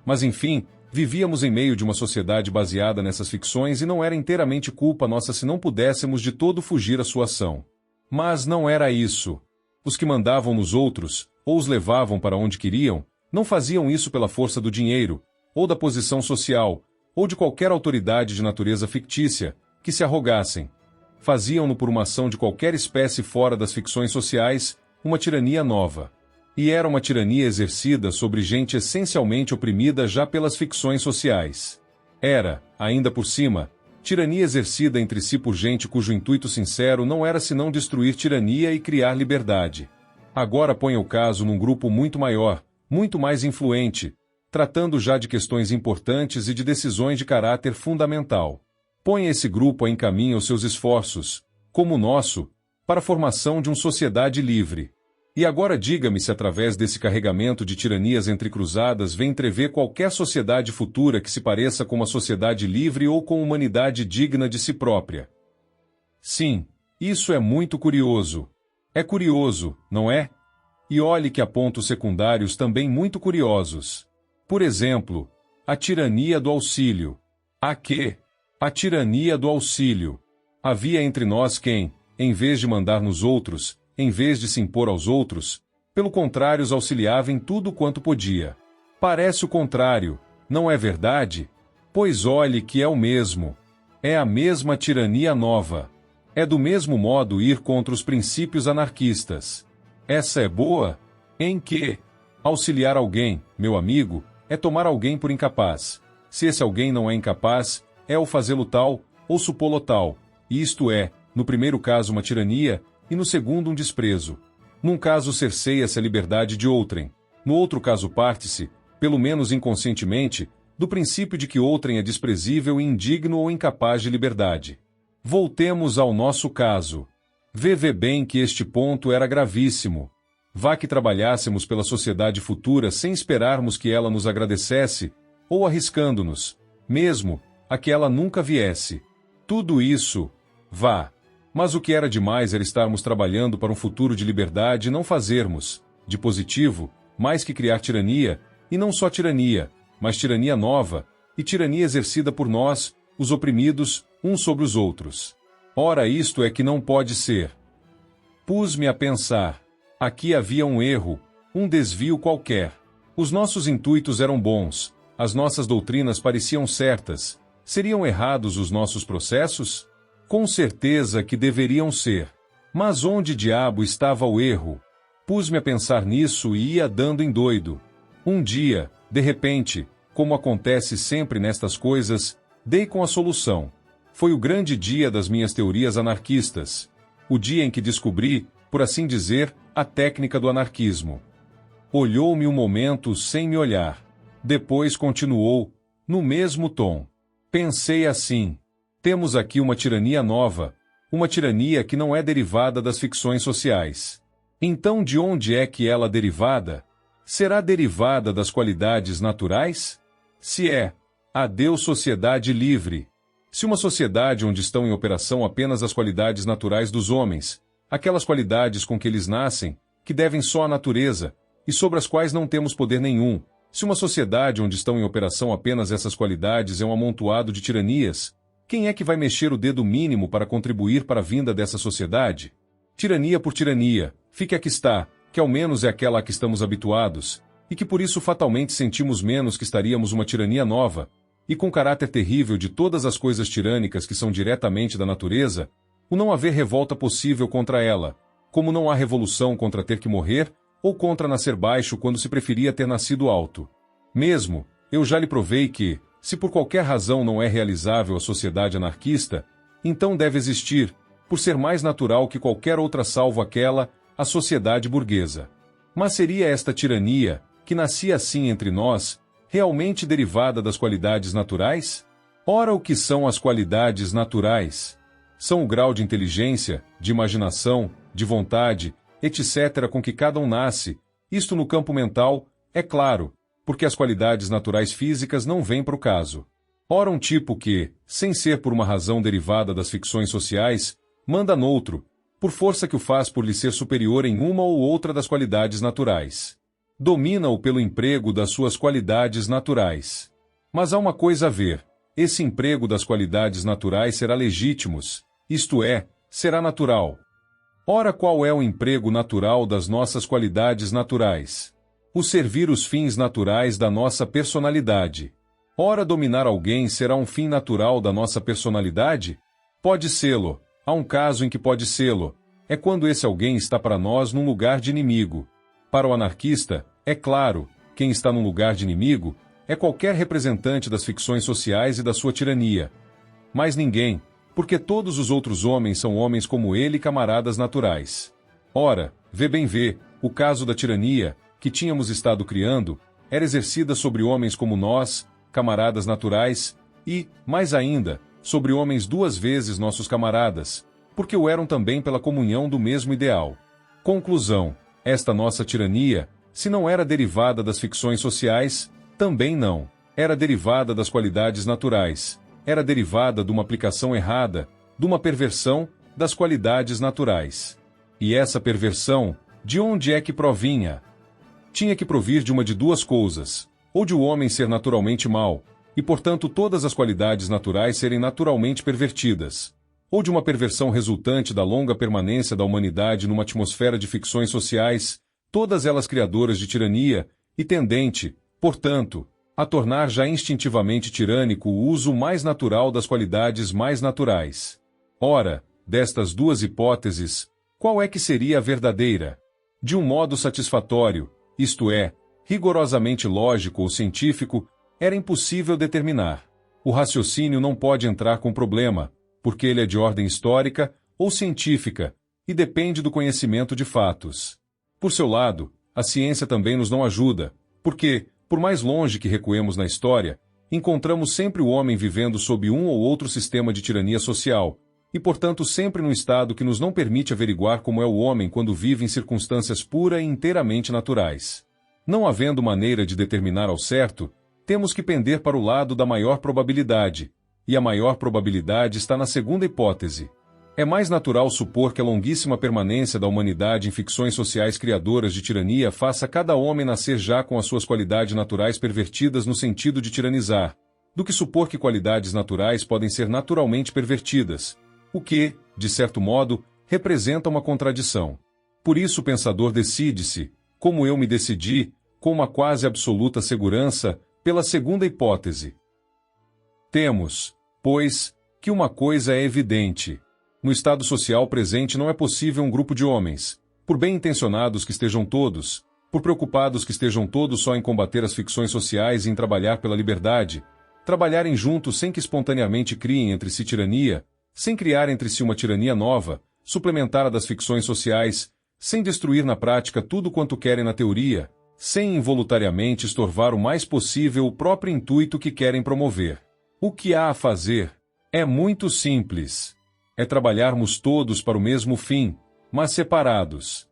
Mas enfim, vivíamos em meio de uma sociedade baseada nessas ficções e não era inteiramente culpa nossa se não pudéssemos de todo fugir à sua ação. Mas não era isso. Os que mandavam nos outros, ou os levavam para onde queriam, não faziam isso pela força do dinheiro, ou da posição social, ou de qualquer autoridade de natureza fictícia, que se arrogassem. Faziam-no por uma ação de qualquer espécie fora das ficções sociais, uma tirania nova. E era uma tirania exercida sobre gente essencialmente oprimida já pelas ficções sociais. Era, ainda por cima, tirania exercida entre si por gente cujo intuito sincero não era senão destruir tirania e criar liberdade. Agora ponha o caso num grupo muito maior, muito mais influente, tratando já de questões importantes e de decisões de caráter fundamental. Ponha esse grupo a encaminho os seus esforços, como o nosso, para a formação de uma sociedade livre. E agora diga-me se através desse carregamento de tiranias entrecruzadas vem entrever qualquer sociedade futura que se pareça com uma sociedade livre ou com humanidade digna de si própria. Sim, isso é muito curioso. É curioso, não é? E olhe que há pontos secundários também muito curiosos. Por exemplo, A tirania do auxílio. A quê? A tirania do auxílio. Havia entre nós quem, em vez de mandar nos outros, em vez de se impor aos outros, pelo contrário os auxiliava em tudo quanto podia. Parece o contrário, não é verdade? Pois olhe que é o mesmo. É a mesma tirania nova. É do mesmo modo ir contra os princípios anarquistas. Essa é boa? Em que? Auxiliar alguém, meu amigo, é tomar alguém por incapaz. Se esse alguém não é incapaz, é o fazê-lo tal, ou supô-lo tal. E isto é, no primeiro caso uma tirania, e no segundo um desprezo. Num caso cerceia-se a liberdade de outrem. No outro caso parte-se, pelo menos inconscientemente, do princípio de que outrem é desprezível e indigno ou incapaz de liberdade. Voltemos ao nosso caso. Vê bem que este ponto era gravíssimo. Vá que trabalhássemos pela sociedade futura sem esperarmos que ela nos agradecesse, ou arriscando-nos, mesmo, a que ela nunca viesse. Tudo isso, vá. Mas o que era demais era estarmos trabalhando para um futuro de liberdade e não fazermos, de positivo, mais que criar tirania, e não só tirania, mas tirania nova, e tirania exercida por nós, os oprimidos, uns sobre os outros. Ora, isto é que não pode ser. Pus-me a pensar. Aqui havia um erro, um desvio qualquer. Os nossos intuitos eram bons, as nossas doutrinas pareciam certas. Seriam errados os nossos processos? Com certeza que deveriam ser. Mas onde diabo estava o erro? Pus-me a pensar nisso e ia dando em doido. Um dia, de repente, como acontece sempre nestas coisas, dei com a solução. Foi o grande dia das minhas teorias anarquistas. O dia em que descobri, por assim dizer, a técnica do anarquismo. Olhou-me um momento sem me olhar. Depois continuou, no mesmo tom. Pensei assim: temos aqui uma tirania nova, uma tirania que não é derivada das ficções sociais. Então de onde é que ela é derivada? Será derivada das qualidades naturais? Se é, adeus sociedade livre. Se uma sociedade onde estão em operação apenas as qualidades naturais dos homens, aquelas qualidades com que eles nascem, que devem só à natureza, e sobre as quais não temos poder nenhum, se uma sociedade onde estão em operação apenas essas qualidades é um amontoado de tiranias, quem é que vai mexer o dedo mínimo para contribuir para a vinda dessa sociedade? Tirania por tirania, fique a que está, que ao menos é aquela a que estamos habituados, e que por isso fatalmente sentimos menos que estaríamos uma tirania nova, e com caráter terrível de todas as coisas tirânicas que são diretamente da natureza, o não haver revolta possível contra ela, como não há revolução contra ter que morrer, ou contra nascer baixo quando se preferia ter nascido alto. Mesmo, eu já lhe provei que, se por qualquer razão não é realizável a sociedade anarquista, então deve existir, por ser mais natural que qualquer outra salvo aquela, a sociedade burguesa. Mas seria esta tirania, que nascia assim entre nós, realmente derivada das qualidades naturais? Ora, o que são as qualidades naturais? São o grau de inteligência, de imaginação, de vontade, etc. com que cada um nasce, isto no campo mental, é claro, porque as qualidades naturais físicas não vêm para o caso. Ora, um tipo que, sem ser por uma razão derivada das ficções sociais, manda noutro, por força que o faz por lhe ser superior em uma ou outra das qualidades naturais. Domina-o pelo emprego das suas qualidades naturais. Mas há uma coisa a ver: esse emprego das qualidades naturais será legítimo, isto é, será natural. Ora, qual é o emprego natural das nossas qualidades naturais? O servir os fins naturais da nossa personalidade. Ora, dominar alguém será um fim natural da nossa personalidade? Pode sê-lo. Há um caso em que pode sê-lo. É quando esse alguém está para nós num lugar de inimigo. Para o anarquista, é claro, quem está num lugar de inimigo é qualquer representante das ficções sociais e da sua tirania. Mas ninguém, porque todos os outros homens são homens como ele, camaradas naturais. Ora, vê, o caso da tirania, que tínhamos estado criando, era exercida sobre homens como nós, camaradas naturais, e, mais ainda, sobre homens duas vezes nossos camaradas, porque o eram também pela comunhão do mesmo ideal. Conclusão: esta nossa tirania, se não era derivada das ficções sociais, também não era derivada das qualidades naturais, era derivada de uma aplicação errada, de uma perversão das qualidades naturais. E essa perversão, de onde é que provinha? Tinha que provir de uma de duas coisas: ou de o homem ser naturalmente mau, e portanto todas as qualidades naturais serem naturalmente pervertidas, ou de uma perversão resultante da longa permanência da humanidade numa atmosfera de ficções sociais, todas elas criadoras de tirania, e tendente, portanto, a tornar já instintivamente tirânico o uso mais natural das qualidades mais naturais. Ora, destas duas hipóteses, qual é que seria a verdadeira? De um modo satisfatório, isto é, rigorosamente lógico ou científico, era impossível determinar. O raciocínio não pode entrar com problema, porque ele é de ordem histórica ou científica, e depende do conhecimento de fatos. Por seu lado, a ciência também nos não ajuda, porque, por mais longe que recuemos na história, encontramos sempre o homem vivendo sob um ou outro sistema de tirania social, e portanto sempre num estado que nos não permite averiguar como é o homem quando vive em circunstâncias pura e inteiramente naturais. Não havendo maneira de determinar ao certo, temos que pender para o lado da maior probabilidade, e a maior probabilidade está na segunda hipótese. É mais natural supor que a longuíssima permanência da humanidade em ficções sociais criadoras de tirania faça cada homem nascer já com as suas qualidades naturais pervertidas no sentido de tiranizar, do que supor que qualidades naturais podem ser naturalmente pervertidas, o que, de certo modo, representa uma contradição. Por isso o pensador decide-se, como eu me decidi, com uma quase absoluta segurança, pela segunda hipótese. Temos, pois, que uma coisa é evidente. No estado social presente não é possível um grupo de homens, por bem intencionados que estejam todos, por preocupados que estejam todos só em combater as ficções sociais e em trabalhar pela liberdade, trabalharem juntos sem que espontaneamente criem entre si tirania, sem criar entre si uma tirania nova, suplementar a das ficções sociais, sem destruir na prática tudo quanto querem na teoria, sem involuntariamente estorvar o mais possível o próprio intuito que querem promover. O que há a fazer é muito simples. É trabalharmos todos para o mesmo fim, mas separados.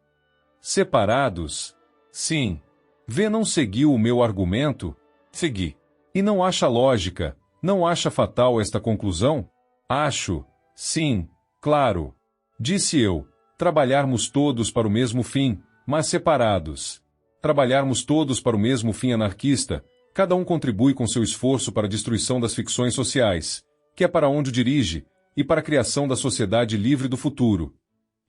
Separados? Sim. Vê, não seguiu o meu argumento? Segui. E não acha lógica, não acha fatal esta conclusão? Acho. Sim, claro. Disse eu, trabalharmos todos para o mesmo fim, mas separados. Trabalharmos todos para o mesmo fim anarquista, cada um contribui com seu esforço para a destruição das ficções sociais, que é para onde o dirige, e para a criação da sociedade livre do futuro.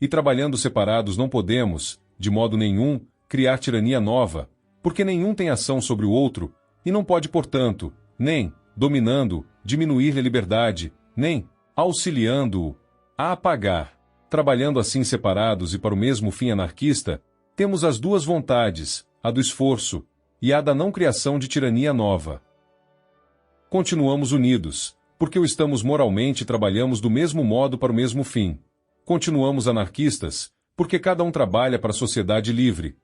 E trabalhando separados não podemos, de modo nenhum, criar tirania nova, porque nenhum tem ação sobre o outro, e não pode, portanto, nem, dominando, diminuir-lhe a liberdade, nem, auxiliando-o, a apagar. Trabalhando assim separados e para o mesmo fim anarquista, temos as duas vontades, a do esforço, e a da não criação de tirania nova. Continuamos unidos, porque o estamos moralmente e trabalhamos do mesmo modo para o mesmo fim. Continuamos anarquistas, porque cada um trabalha para a sociedade livre.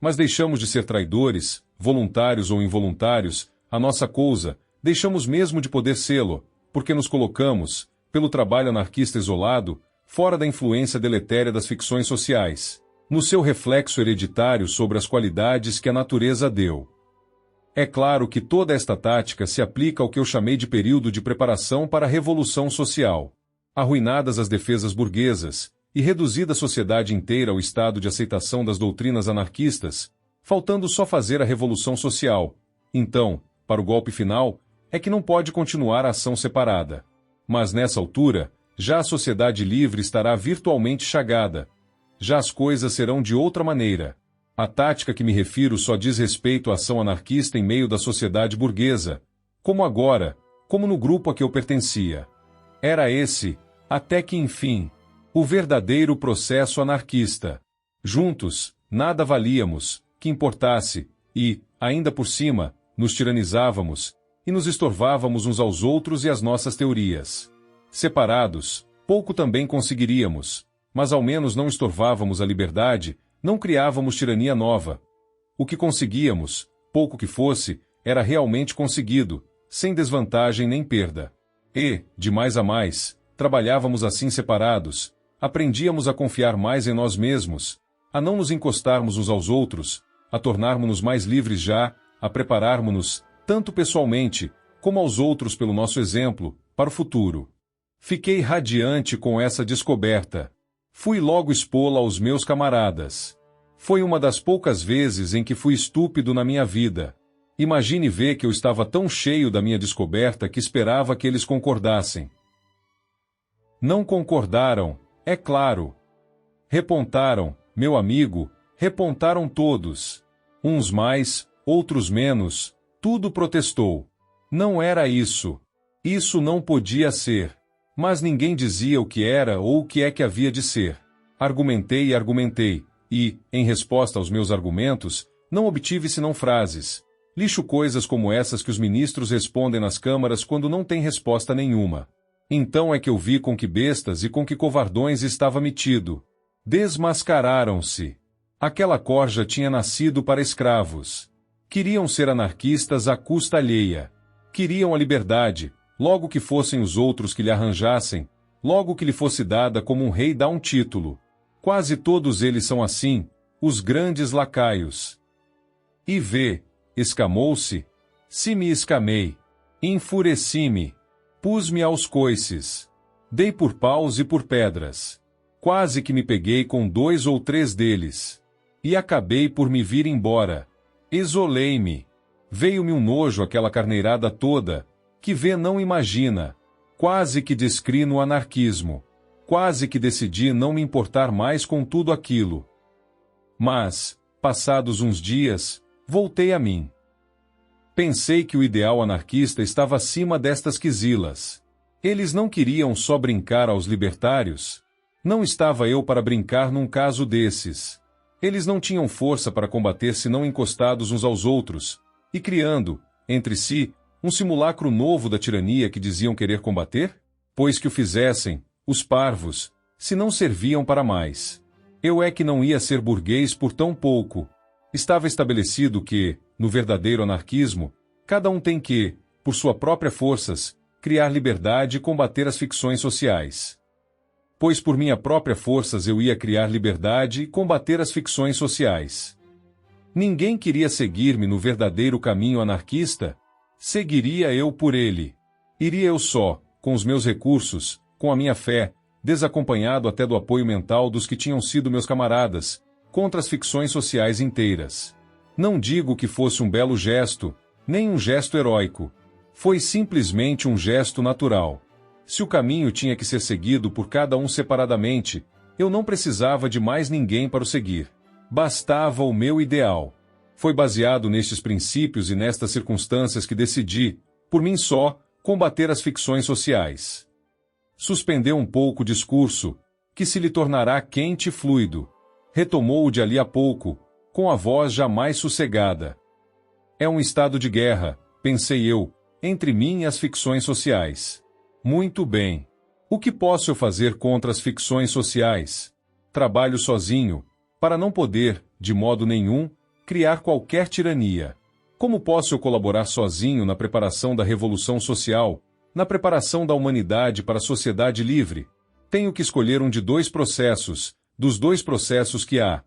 Mas deixamos de ser traidores, voluntários ou involuntários, a nossa coisa, deixamos mesmo de poder sê-lo, porque nos colocamos, pelo trabalho anarquista isolado, fora da influência deletéria das ficções sociais, no seu reflexo hereditário sobre as qualidades que a natureza deu. É claro que toda esta tática se aplica ao que eu chamei de período de preparação para a revolução social. Arruinadas as defesas burguesas, e reduzida a sociedade inteira ao estado de aceitação das doutrinas anarquistas, faltando só fazer a revolução social. Então, para o golpe final, é que não pode continuar a ação separada. Mas nessa altura, já a sociedade livre estará virtualmente chagada. Já as coisas serão de outra maneira. A tática que me refiro só diz respeito à ação anarquista em meio da sociedade burguesa, como agora, como no grupo a que eu pertencia. Era esse, até que enfim, o verdadeiro processo anarquista. Juntos, nada valíamos, que importasse, e, ainda por cima, nos tiranizávamos, e nos estorvávamos uns aos outros e às nossas teorias. Separados, pouco também conseguiríamos, mas ao menos não estorvávamos a liberdade, não criávamos tirania nova. O que conseguíamos, pouco que fosse, era realmente conseguido, sem desvantagem nem perda. E, de mais a mais, trabalhávamos assim separados, aprendíamos a confiar mais em nós mesmos, a não nos encostarmos uns aos outros, a tornarmos-nos mais livres já, a prepararmos-nos, tanto pessoalmente, como aos outros pelo nosso exemplo, para o futuro. Fiquei radiante com essa descoberta. Fui logo expô-la aos meus camaradas. Foi uma das poucas vezes em que fui estúpido na minha vida. Imagine ver que eu estava tão cheio da minha descoberta que esperava que eles concordassem. Não concordaram, é claro. Repontaram, meu amigo, repontaram todos. Uns mais, outros menos, tudo protestou. Não era isso. Isso não podia ser. Mas ninguém dizia o que era ou o que é que havia de ser. Argumentei e argumentei, e, em resposta aos meus argumentos, não obtive senão frases. Lixo coisas como essas que os ministros respondem nas câmaras quando não têm resposta nenhuma. Então é que eu vi com que bestas e com que covardões estava metido. Desmascararam-se. Aquela corja tinha nascido para escravos. Queriam ser anarquistas à custa alheia. Queriam a liberdade, logo que fossem os outros que lhe arranjassem, logo que lhe fosse dada como um rei dá um título. Quase todos eles são assim, os grandes lacaios. E vê, escamou-se. Se me escamei. Enfureci-me. Pus-me aos coices. Dei por paus e por pedras. Quase que me peguei com 2 ou 3 deles. E acabei por me vir embora. Isolei-me. Veio-me um nojo aquela carneirada toda, que vê não imagina. Quase que descri no anarquismo. Quase que decidi não me importar mais com tudo aquilo. Mas, passados uns dias, voltei a mim. Pensei que o ideal anarquista estava acima destas quisilas. Eles não queriam só brincar aos libertários. Não estava eu para brincar num caso desses. Eles não tinham força para combater senão encostados uns aos outros, e criando, entre si, um simulacro novo da tirania que diziam querer combater? Pois que o fizessem, os parvos, se não serviam para mais. Eu é que não ia ser burguês por tão pouco. Estava estabelecido que, no verdadeiro anarquismo, cada um tem que, por sua própria forças, criar liberdade e combater as ficções sociais. Pois por minha própria forças eu ia criar liberdade e combater as ficções sociais. Ninguém queria seguir-me no verdadeiro caminho anarquista, seguiria eu por ele. Iria eu só, com os meus recursos, com a minha fé, desacompanhado até do apoio mental dos que tinham sido meus camaradas, contra as ficções sociais inteiras. Não digo que fosse um belo gesto, nem um gesto heróico. Foi simplesmente um gesto natural. Se o caminho tinha que ser seguido por cada um separadamente, eu não precisava de mais ninguém para o seguir. Bastava o meu ideal. Foi baseado nestes princípios e nestas circunstâncias que decidi, por mim só, combater as ficções sociais. Suspendeu um pouco o discurso, que se lhe tornará quente e fluido. Retomou-o de ali a pouco, com a voz jamais sossegada. É um estado de guerra, pensei eu, entre mim e as ficções sociais. Muito bem. O que posso eu fazer contra as ficções sociais? Trabalho sozinho, para não poder, de modo nenhum, criar qualquer tirania. Como posso eu colaborar sozinho na preparação da revolução social, na preparação da humanidade para a sociedade livre? Tenho que escolher um de 2 processos, dos 2 processos que há.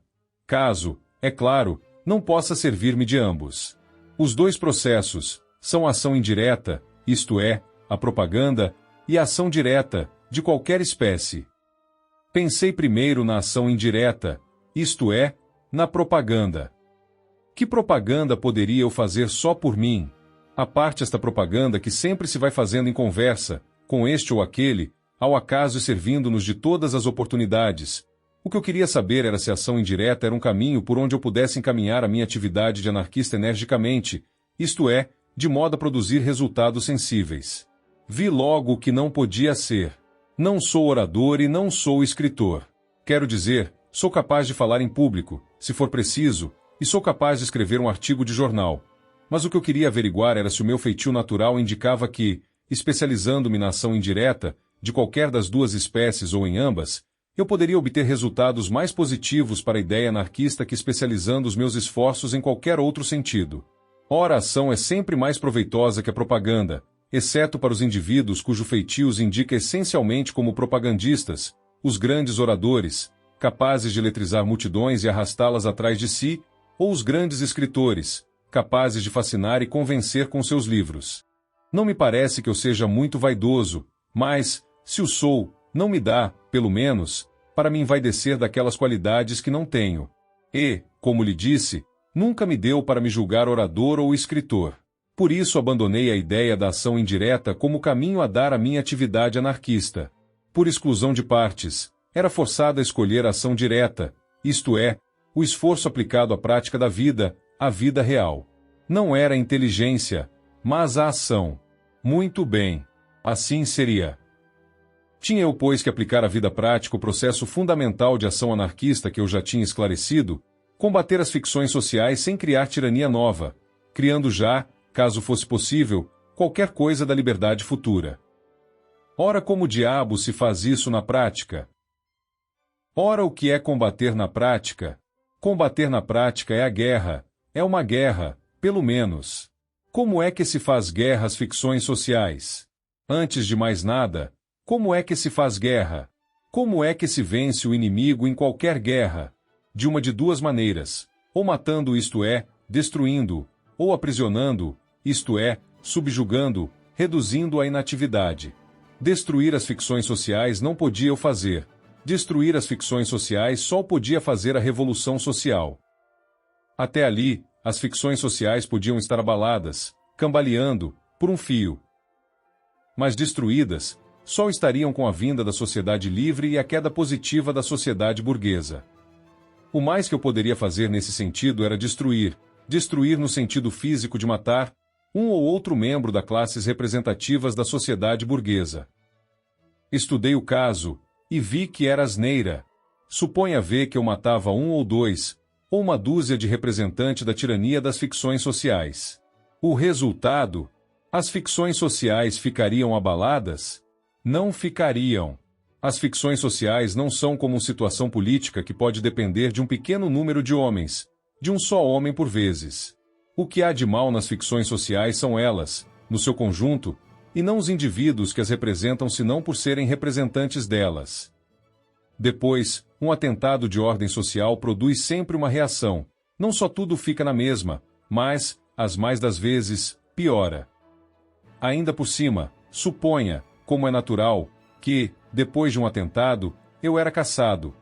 Caso, é claro, não possa servir-me de ambos. Os 2 processos são a ação indireta, isto é, a propaganda, e a ação direta, de qualquer espécie. Pensei primeiro na ação indireta, isto é, na propaganda. Que propaganda poderia eu fazer só por mim? A parte esta propaganda que sempre se vai fazendo em conversa, com este ou aquele, ao acaso e servindo-nos de todas as oportunidades. O que eu queria saber era se a ação indireta era um caminho por onde eu pudesse encaminhar a minha atividade de anarquista energicamente, isto é, de modo a produzir resultados sensíveis. Vi logo que não podia ser. Não sou orador e não sou escritor. Quero dizer, sou capaz de falar em público, se for preciso, e sou capaz de escrever um artigo de jornal. Mas o que eu queria averiguar era se o meu feitio natural indicava que, especializando-me na ação indireta, de qualquer das 2 espécies ou em ambas, eu poderia obter resultados mais positivos para a ideia anarquista que especializando os meus esforços em qualquer outro sentido. Ora, a ação é sempre mais proveitosa que a propaganda, exceto para os indivíduos cujo feitio os indica essencialmente como propagandistas, os grandes oradores, capazes de eletrizar multidões e arrastá-las atrás de si, ou os grandes escritores, capazes de fascinar e convencer com seus livros. Não me parece que eu seja muito vaidoso, mas, se o sou, não me dá, pelo menos, para me envaidecer daquelas qualidades que não tenho. E, como lhe disse, Nunca me deu para me julgar orador ou escritor. Por isso abandonei a ideia da ação indireta como caminho a dar à minha atividade anarquista. Por exclusão de partes, era forçado a escolher a ação direta, isto é, o esforço aplicado à prática da vida, à vida real. Não era a inteligência, mas a ação. Muito bem. Assim seria. Tinha eu, pois, que aplicar à vida prática o processo fundamental de ação anarquista que eu já tinha esclarecido, combater as ficções sociais sem criar tirania nova, criando já, caso fosse possível, qualquer coisa da liberdade futura. Ora, como diabo se faz isso na prática? Ora, o que é combater na prática? Combater na prática é a guerra, é uma guerra, pelo menos. Como é que se faz guerra às ficções sociais? Antes de mais nada, como é que se faz guerra? Como é que se vence o inimigo em qualquer guerra? De uma de duas maneiras, ou matando, isto é, destruindo, ou aprisionando, isto é, subjugando, reduzindo à inatividade. Destruir as ficções sociais não podia eu fazer. Destruir as ficções sociais só podia fazer a revolução social. Até ali, as ficções sociais podiam estar abaladas, cambaleando, por um fio. Mas destruídas, só estariam com a vinda da sociedade livre e a queda positiva da sociedade burguesa. O mais que eu poderia fazer nesse sentido era destruir no sentido físico de matar, um ou outro membro das classes representativas da sociedade burguesa. Estudei o caso, e vi que era asneira. Suponha ver que eu matava um ou dois, ou uma dúzia de representantes da tirania das ficções sociais. O resultado? As ficções sociais ficariam abaladas? Não ficariam. As ficções sociais não são como uma situação política que pode depender de um pequeno número de homens, de um só homem por vezes. O que há de mal nas ficções sociais são elas, no seu conjunto, e não os indivíduos que as representam senão por serem representantes delas. Depois, um atentado de ordem social produz sempre uma reação. Não só tudo fica na mesma, mas, as mais das vezes, piora. Ainda por cima, suponha, como é natural, que, depois de um atentado, eu era caçado,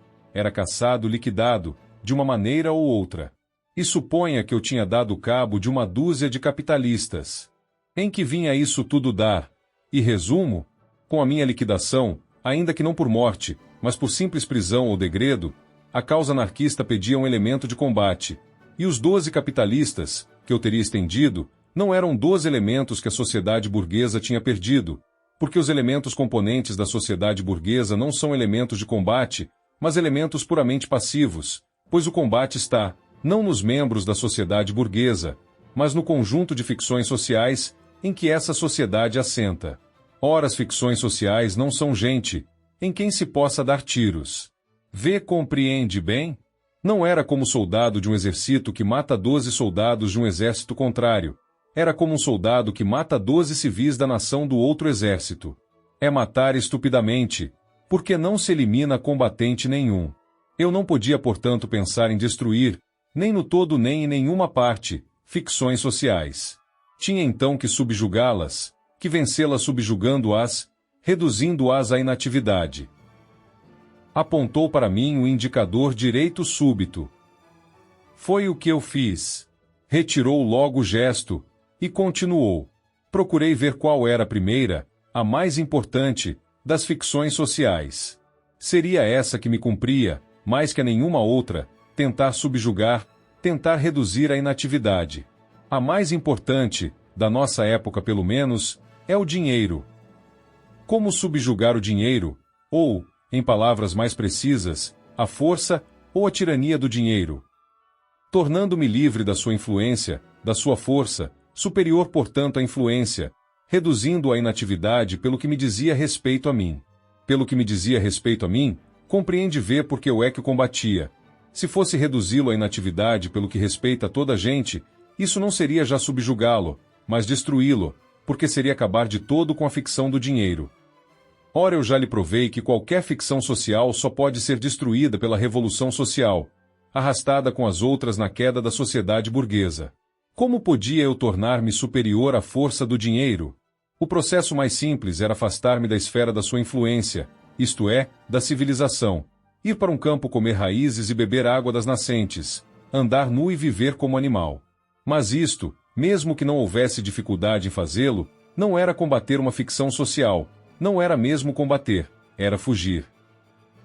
liquidado, de uma maneira ou outra. E suponha que eu tinha dado cabo de uma dúzia de capitalistas. Em que vinha isso tudo dar? E resumo, com a minha liquidação, ainda que não por morte, mas por simples prisão ou degredo, a causa anarquista pedia um elemento de combate, e os 12 capitalistas, que eu teria estendido, não eram 12 elementos que a sociedade burguesa tinha perdido, porque os elementos componentes da sociedade burguesa não são elementos de combate, mas elementos puramente passivos, pois o combate está, não nos membros da sociedade burguesa, mas no conjunto de ficções sociais em que essa sociedade assenta. Ora, as ficções sociais não são gente em quem se possa dar tiros. Compreende bem? Não era como soldado de um exército que mata 12 soldados de um exército contrário. Era como um soldado que mata 12 civis da nação do outro exército. É matar estupidamente, porque não se elimina combatente nenhum. Eu não podia, portanto, pensar em destruir, nem no todo nem em nenhuma parte, ficções sociais. Tinha então que subjugá-las, que vencê-las subjugando-as, reduzindo-as à inatividade. Apontou para mim o indicador direito súbito. Foi o que eu fiz. Retirou logo o gesto, e continuou. Procurei ver qual era a primeira, a mais importante, das ficções sociais. Seria essa que me cumpria, mais que a nenhuma outra, tentar subjugar, tentar reduzir a inatividade. A mais importante, da nossa época pelo menos, é o dinheiro. Como subjugar o dinheiro, ou, em palavras mais precisas, a força ou a tirania do dinheiro? Tornando-me livre da sua influência, da sua força, superior portanto à influência, reduzindo a inatividade pelo que me dizia respeito a mim. Pelo que me dizia respeito a mim, compreende ver porque eu é que o combatia. Se fosse reduzi-lo à inatividade pelo que respeita a toda a gente, isso não seria já subjugá-lo, mas destruí-lo, porque seria acabar de todo com a ficção do dinheiro. Ora, eu já lhe provei que qualquer ficção social só pode ser destruída pela revolução social, arrastada com as outras na queda da sociedade burguesa. Como podia eu tornar-me superior à força do dinheiro? O processo mais simples era afastar-me da esfera da sua influência, isto é, da civilização, ir para um campo comer raízes e beber água das nascentes, andar nu e viver como animal. Mas isto, mesmo que não houvesse dificuldade em fazê-lo, não era combater uma ficção social, não era mesmo combater, era fugir.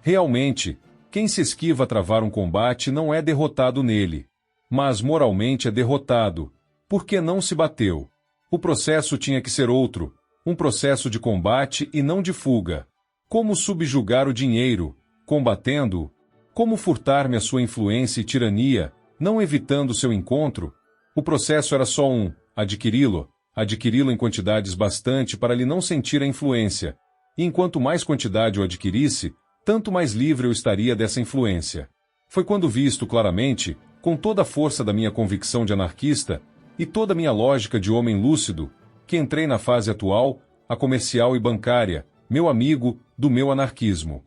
Realmente, quem se esquiva a travar um combate não é derrotado nele, mas moralmente é derrotado, porque não se bateu. O processo tinha que ser outro, um processo de combate e não de fuga. Como subjugar o dinheiro, combatendo-o? Como furtar-me a sua influência e tirania, não evitando seu encontro? O processo era só um: adquiri-lo em quantidades bastante para lhe não sentir a influência, e enquanto mais quantidade eu adquirisse, tanto mais livre eu estaria dessa influência. Foi quando vi isto claramente, com toda a força da minha convicção de anarquista e toda a minha lógica de homem lúcido, que entrei na fase atual, a comercial e bancária, meu amigo, do meu anarquismo.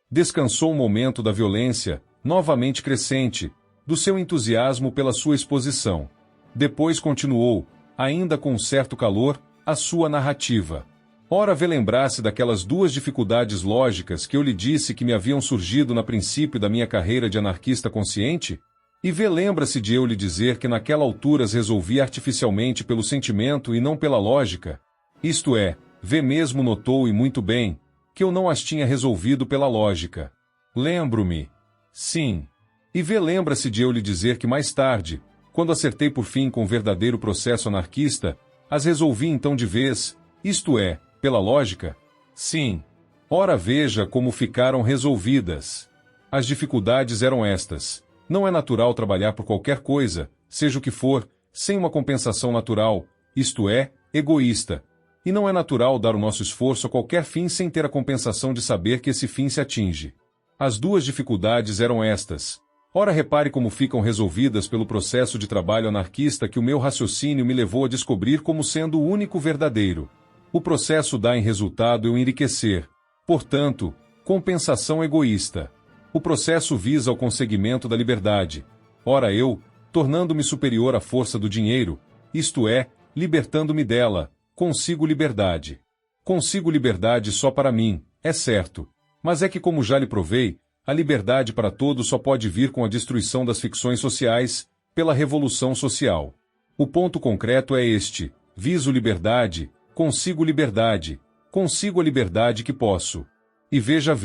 Descansou o momento da violência, novamente crescente, do seu entusiasmo pela sua exposição. Depois continuou, ainda com um certo calor, a sua narrativa. Ora vê lembrar-se daquelas duas dificuldades lógicas que eu lhe disse que me haviam surgido no princípio da minha carreira de anarquista consciente? E vê lembra-se de eu lhe dizer que naquela altura as resolvi artificialmente pelo sentimento e não pela lógica? Isto é, vê mesmo notou e muito bem, que eu não as tinha resolvido pela lógica. Lembro-me. Sim. E vê lembra-se de eu lhe dizer que mais tarde, quando acertei por fim com o verdadeiro processo anarquista, as resolvi então de vez, isto é, pela lógica? Sim. Ora veja como ficaram resolvidas. As dificuldades eram estas. Não é natural trabalhar por qualquer coisa, seja o que for, sem uma compensação natural, isto é, egoísta. E não é natural dar o nosso esforço a qualquer fim sem ter a compensação de saber que esse fim se atinge. As duas dificuldades eram estas. Ora repare como ficam resolvidas pelo processo de trabalho anarquista que o meu raciocínio me levou a descobrir como sendo o único verdadeiro. O processo dá em resultado eu enriquecer. Portanto, compensação egoísta. O processo visa o conseguimento da liberdade. Ora eu, tornando-me superior à força do dinheiro, isto é, libertando-me dela, consigo liberdade. Consigo liberdade só para mim, é certo. Mas é que como já lhe provei, a liberdade para todos só pode vir com a destruição das ficções sociais, pela revolução social. O ponto concreto é este: viso liberdade, consigo a liberdade que posso. E veja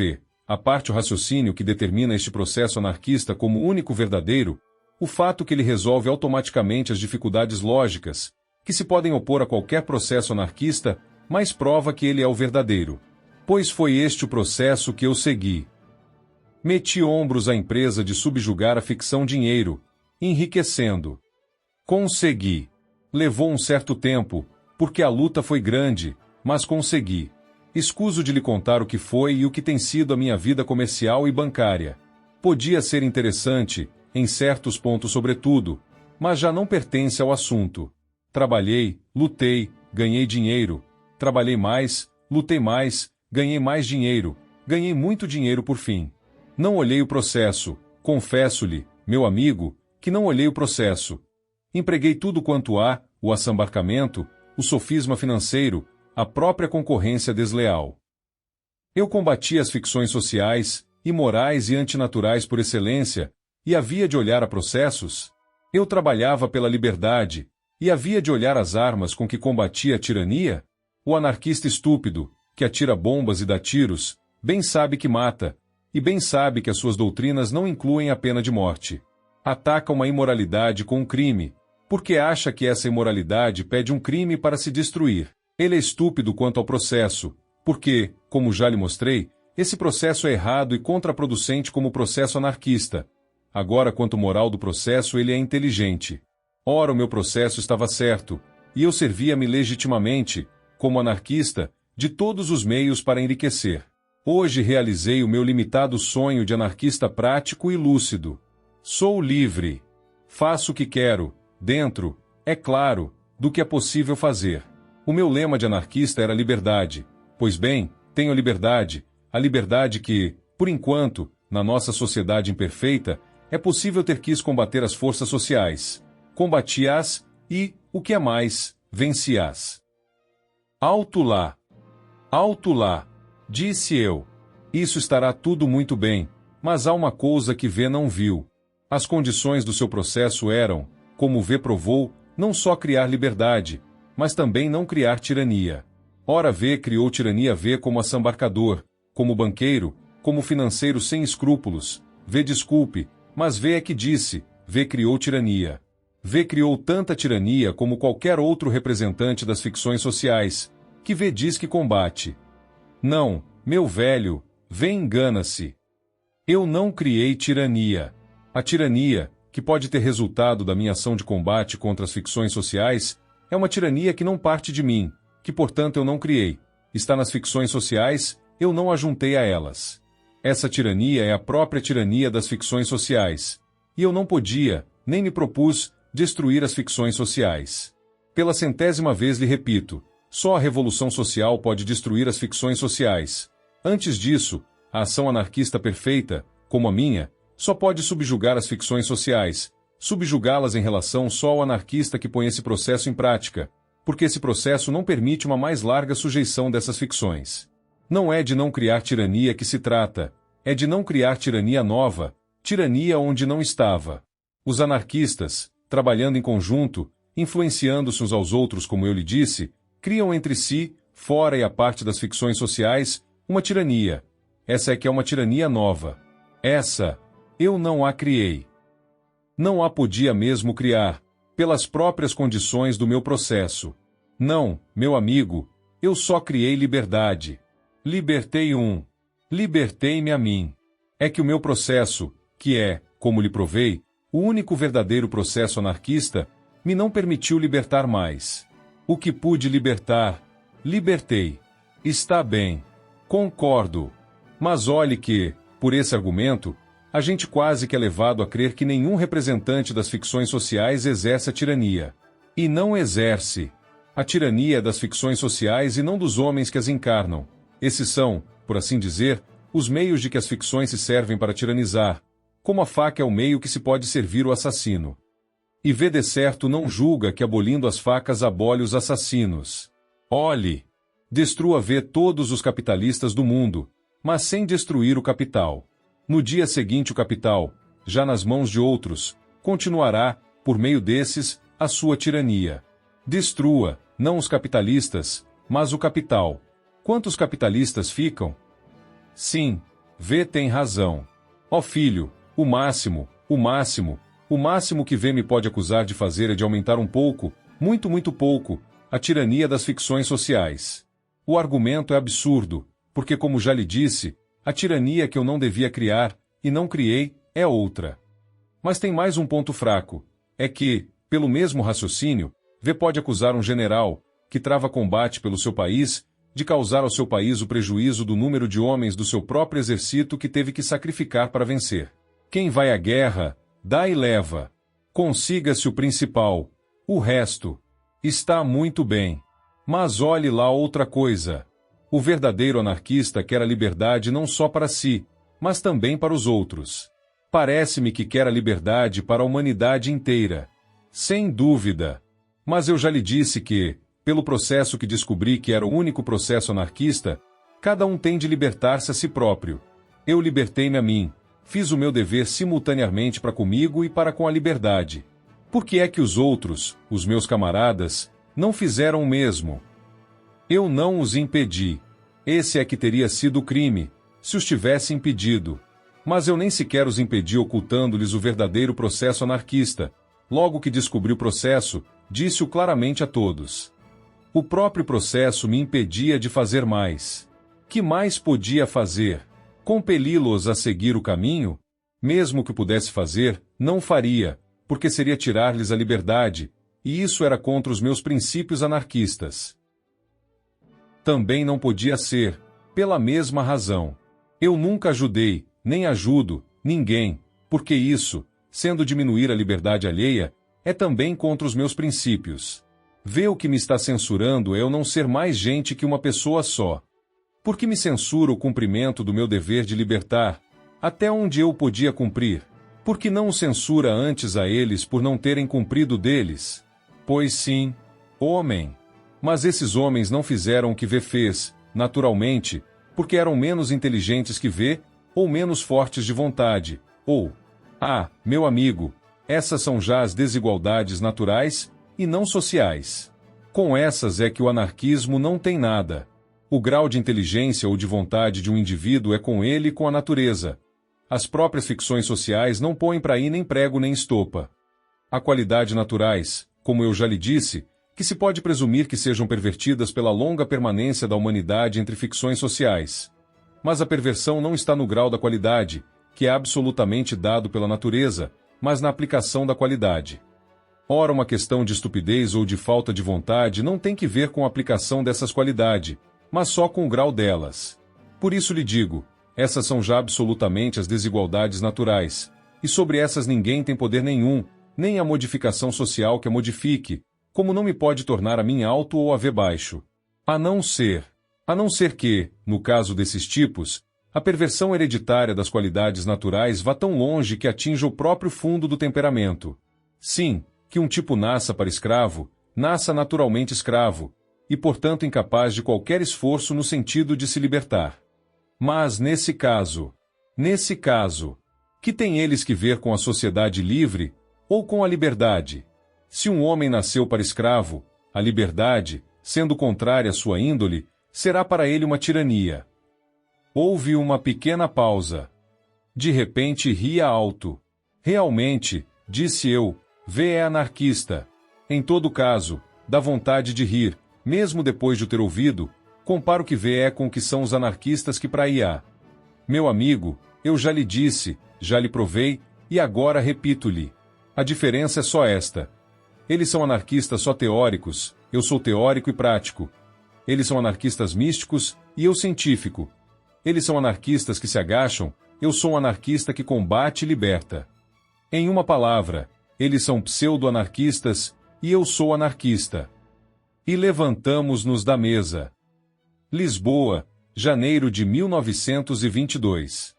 a parte o raciocínio que determina este processo anarquista como único verdadeiro, o fato que ele resolve automaticamente as dificuldades lógicas, que se podem opor a qualquer processo anarquista, mais prova que ele é o verdadeiro. Pois foi este o processo que eu segui. Meti ombros à empresa de subjugar a ficção dinheiro, enriquecendo. Consegui. Levou um certo tempo, porque a luta foi grande, mas consegui. Escuso de lhe contar o que foi e o que tem sido a minha vida comercial e bancária. Podia ser interessante, em certos pontos sobretudo, mas já não pertence ao assunto. Trabalhei, lutei, ganhei dinheiro. Trabalhei mais, lutei mais, ganhei mais dinheiro, ganhei muito dinheiro por fim. Não olhei o processo, confesso-lhe, meu amigo, que não olhei o processo. Empreguei tudo quanto há, o assambarcamento, o sofisma financeiro, a própria concorrência desleal. Eu combati as ficções sociais, imorais e antinaturais por excelência, e havia de olhar a processos. Eu trabalhava pela liberdade, e havia de olhar as armas com que combatia a tirania. O anarquista estúpido, que atira bombas e dá tiros, bem sabe que mata, e bem sabe que as suas doutrinas não incluem a pena de morte. Ataca uma imoralidade com um crime, porque acha que essa imoralidade pede um crime para se destruir. Ele é estúpido quanto ao processo, porque, como já lhe mostrei, esse processo é errado e contraproducente como o processo anarquista. Agora, quanto moral do processo, ele é inteligente. Ora, o meu processo estava certo, e eu servia-me legitimamente, como anarquista, de todos os meios para enriquecer. Hoje realizei o meu limitado sonho de anarquista prático e lúcido. Sou livre. Faço o que quero, dentro, é claro, do que é possível fazer. O meu lema de anarquista era liberdade. Pois bem, tenho a liberdade que, por enquanto, na nossa sociedade imperfeita, é possível ter quis combater as forças sociais. Combati-as e, o que é mais, venci-as. Alto lá, disse eu. Isso estará tudo muito bem, mas há uma coisa que vê não viu. As condições do seu processo eram, como V provou, não só criar liberdade, mas também não criar tirania. Ora V criou tirania V como assambarcador, como banqueiro, como financeiro sem escrúpulos. V desculpe, mas V é que disse, V criou tirania. V criou tanta tirania como qualquer outro representante das ficções sociais, que V diz que combate. Não, meu velho, V engana-se. Eu não criei tirania. A tirania, que pode ter resultado da minha ação de combate contra as ficções sociais, é uma tirania que não parte de mim, que portanto eu não criei. Está nas ficções sociais, eu não a juntei a elas. Essa tirania é a própria tirania das ficções sociais. E eu não podia, nem me propus, destruir as ficções sociais. Pela 100ª vez lhe repito, só a revolução social pode destruir as ficções sociais. Antes disso, a ação anarquista perfeita, como a minha, só pode subjugar as ficções sociais, subjugá-las em relação só ao anarquista que põe esse processo em prática, porque esse processo não permite uma mais larga sujeição dessas ficções. Não é de não criar tirania que se trata, é de não criar tirania nova, tirania onde não estava. Os anarquistas, trabalhando em conjunto, influenciando-se uns aos outros como eu lhe disse, criam entre si, fora e a parte das ficções sociais, uma tirania. Essa é que é uma tirania nova. Essa, eu não a criei. Não a podia mesmo criar, pelas próprias condições do meu processo. Não, meu amigo, eu só criei liberdade. Libertei-me a mim. É que o meu processo, que é, como lhe provei, o único verdadeiro processo anarquista, me não permitiu libertar mais. O que pude libertar, libertei. Está bem. Concordo. Mas olhe que, por esse argumento, a gente quase que é levado a crer que nenhum representante das ficções sociais exerce a tirania. E não exerce. A tirania é das ficções sociais e não dos homens que as encarnam. Esses são, por assim dizer, os meios de que as ficções se servem para tiranizar, como a faca é o meio que se pode servir o assassino. E V de certo não julga que abolindo as facas abole os assassinos. Olhe! Destrua V todos os capitalistas do mundo, mas sem destruir o capital. No dia seguinte o capital, já nas mãos de outros, continuará, por meio desses, a sua tirania. Destrua, não os capitalistas, mas o capital. Quantos capitalistas ficam? Sim, V tem razão. Ó filho, o máximo que V me pode acusar de fazer é de aumentar um pouco, muito pouco, a tirania das ficções sociais. O argumento é absurdo, porque como já lhe disse, a tirania que eu não devia criar, e não criei, é outra. Mas tem mais um ponto fraco, é que, pelo mesmo raciocínio, V pode acusar um general, que trava combate pelo seu país, de causar ao seu país o prejuízo do número de homens do seu próprio exército que teve que sacrificar para vencer. Quem vai à guerra, dá e leva. Consiga-se o principal, o resto. Está muito bem. Mas olhe lá outra coisa. O verdadeiro anarquista quer a liberdade não só para si, mas também para os outros. Parece-me que quer a liberdade para a humanidade inteira. Sem dúvida. Mas eu já lhe disse que, pelo processo que descobri que era o único processo anarquista, cada um tem de libertar-se a si próprio. Eu libertei-me a mim, fiz o meu dever simultaneamente para comigo e para com a liberdade. Por que é que os outros, os meus camaradas, não fizeram o mesmo? Eu não os impedi. Esse é que teria sido o crime, se os tivesse impedido. Mas eu nem sequer os impedi ocultando-lhes o verdadeiro processo anarquista. Logo que descobri o processo, disse-o claramente a todos. O próprio processo me impedia de fazer mais. Que mais podia fazer? Compeli-los a seguir o caminho? Mesmo que pudesse fazer, não faria, porque seria tirar-lhes a liberdade, e isso era contra os meus princípios anarquistas. Também não podia ser, pela mesma razão. Eu nunca ajudei, nem ajudo, ninguém, porque isso, sendo diminuir a liberdade alheia, é também contra os meus princípios. Vê o que me está censurando é eu não ser mais gente que uma pessoa só. Por que me censura o cumprimento do meu dever de libertar, até onde eu podia cumprir? Por que não o censura antes a eles por não terem cumprido deles? Pois sim, homem. Mas esses homens não fizeram o que V fez, naturalmente, porque eram menos inteligentes que V, ou menos fortes de vontade, ou, Ah, meu amigo, essas são já as desigualdades naturais e não sociais. Com essas é que o anarquismo não tem nada. O grau de inteligência ou de vontade de um indivíduo é com ele e com a natureza. As próprias ficções sociais não põem para aí nem prego nem estopa. Há qualidades naturais, como eu já lhe disse, que se pode presumir que sejam pervertidas pela longa permanência da humanidade entre ficções sociais. Mas a perversão não está no grau da qualidade, que é absolutamente dado pela natureza, mas na aplicação da qualidade. Ora, uma questão de estupidez ou de falta de vontade não tem que ver com a aplicação dessas qualidades, mas só com o grau delas. Por isso lhe digo, essas são já absolutamente as desigualdades naturais, e sobre essas ninguém tem poder nenhum, nem a modificação social que a modifique, como não me pode tornar a mim alto ou a ver baixo. A não ser que, no caso desses tipos, a perversão hereditária das qualidades naturais vá tão longe que atinja o próprio fundo do temperamento. Sim, que um tipo nasça para escravo, nasça naturalmente escravo, e portanto incapaz de qualquer esforço no sentido de se libertar. Mas nesse caso, que tem eles que ver com a sociedade livre ou com a liberdade? Se um homem nasceu para escravo, a liberdade, sendo contrária à sua índole, será para ele uma tirania. Houve uma pequena pausa. De repente ria alto. Realmente, disse eu, V é anarquista. Em todo caso, dá vontade de rir, mesmo depois de o ter ouvido, comparo que V é com o que são os anarquistas que para aí há. Meu amigo, eu já lhe disse, já lhe provei, e agora repito-lhe. A diferença é só esta. Eles são anarquistas só teóricos, eu sou teórico e prático. Eles são anarquistas místicos, e eu científico. Eles são anarquistas que se agacham, eu sou um anarquista que combate e liberta. Em uma palavra, eles são pseudo-anarquistas, e eu sou anarquista. E levantamos-nos da mesa. Lisboa, janeiro de 1922.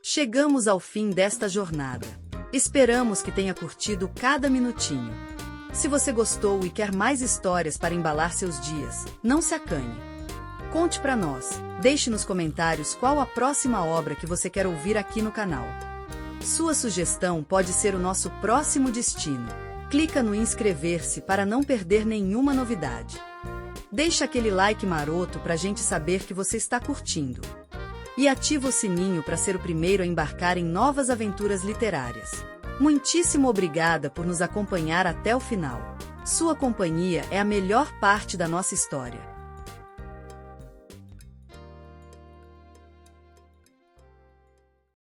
Chegamos ao fim desta jornada. Esperamos que tenha curtido cada minutinho. Se você gostou e quer mais histórias para embalar seus dias, não se acanhe. Conte para nós. Deixe nos comentários qual a próxima obra que você quer ouvir aqui no canal. Sua sugestão pode ser o nosso próximo destino. Clica no inscrever-se para não perder nenhuma novidade. Deixa aquele like maroto para a gente saber que você está curtindo. E ativa o sininho para ser o primeiro a embarcar em novas aventuras literárias. Muitíssimo obrigada por nos acompanhar até o final. Sua companhia é a melhor parte da nossa história.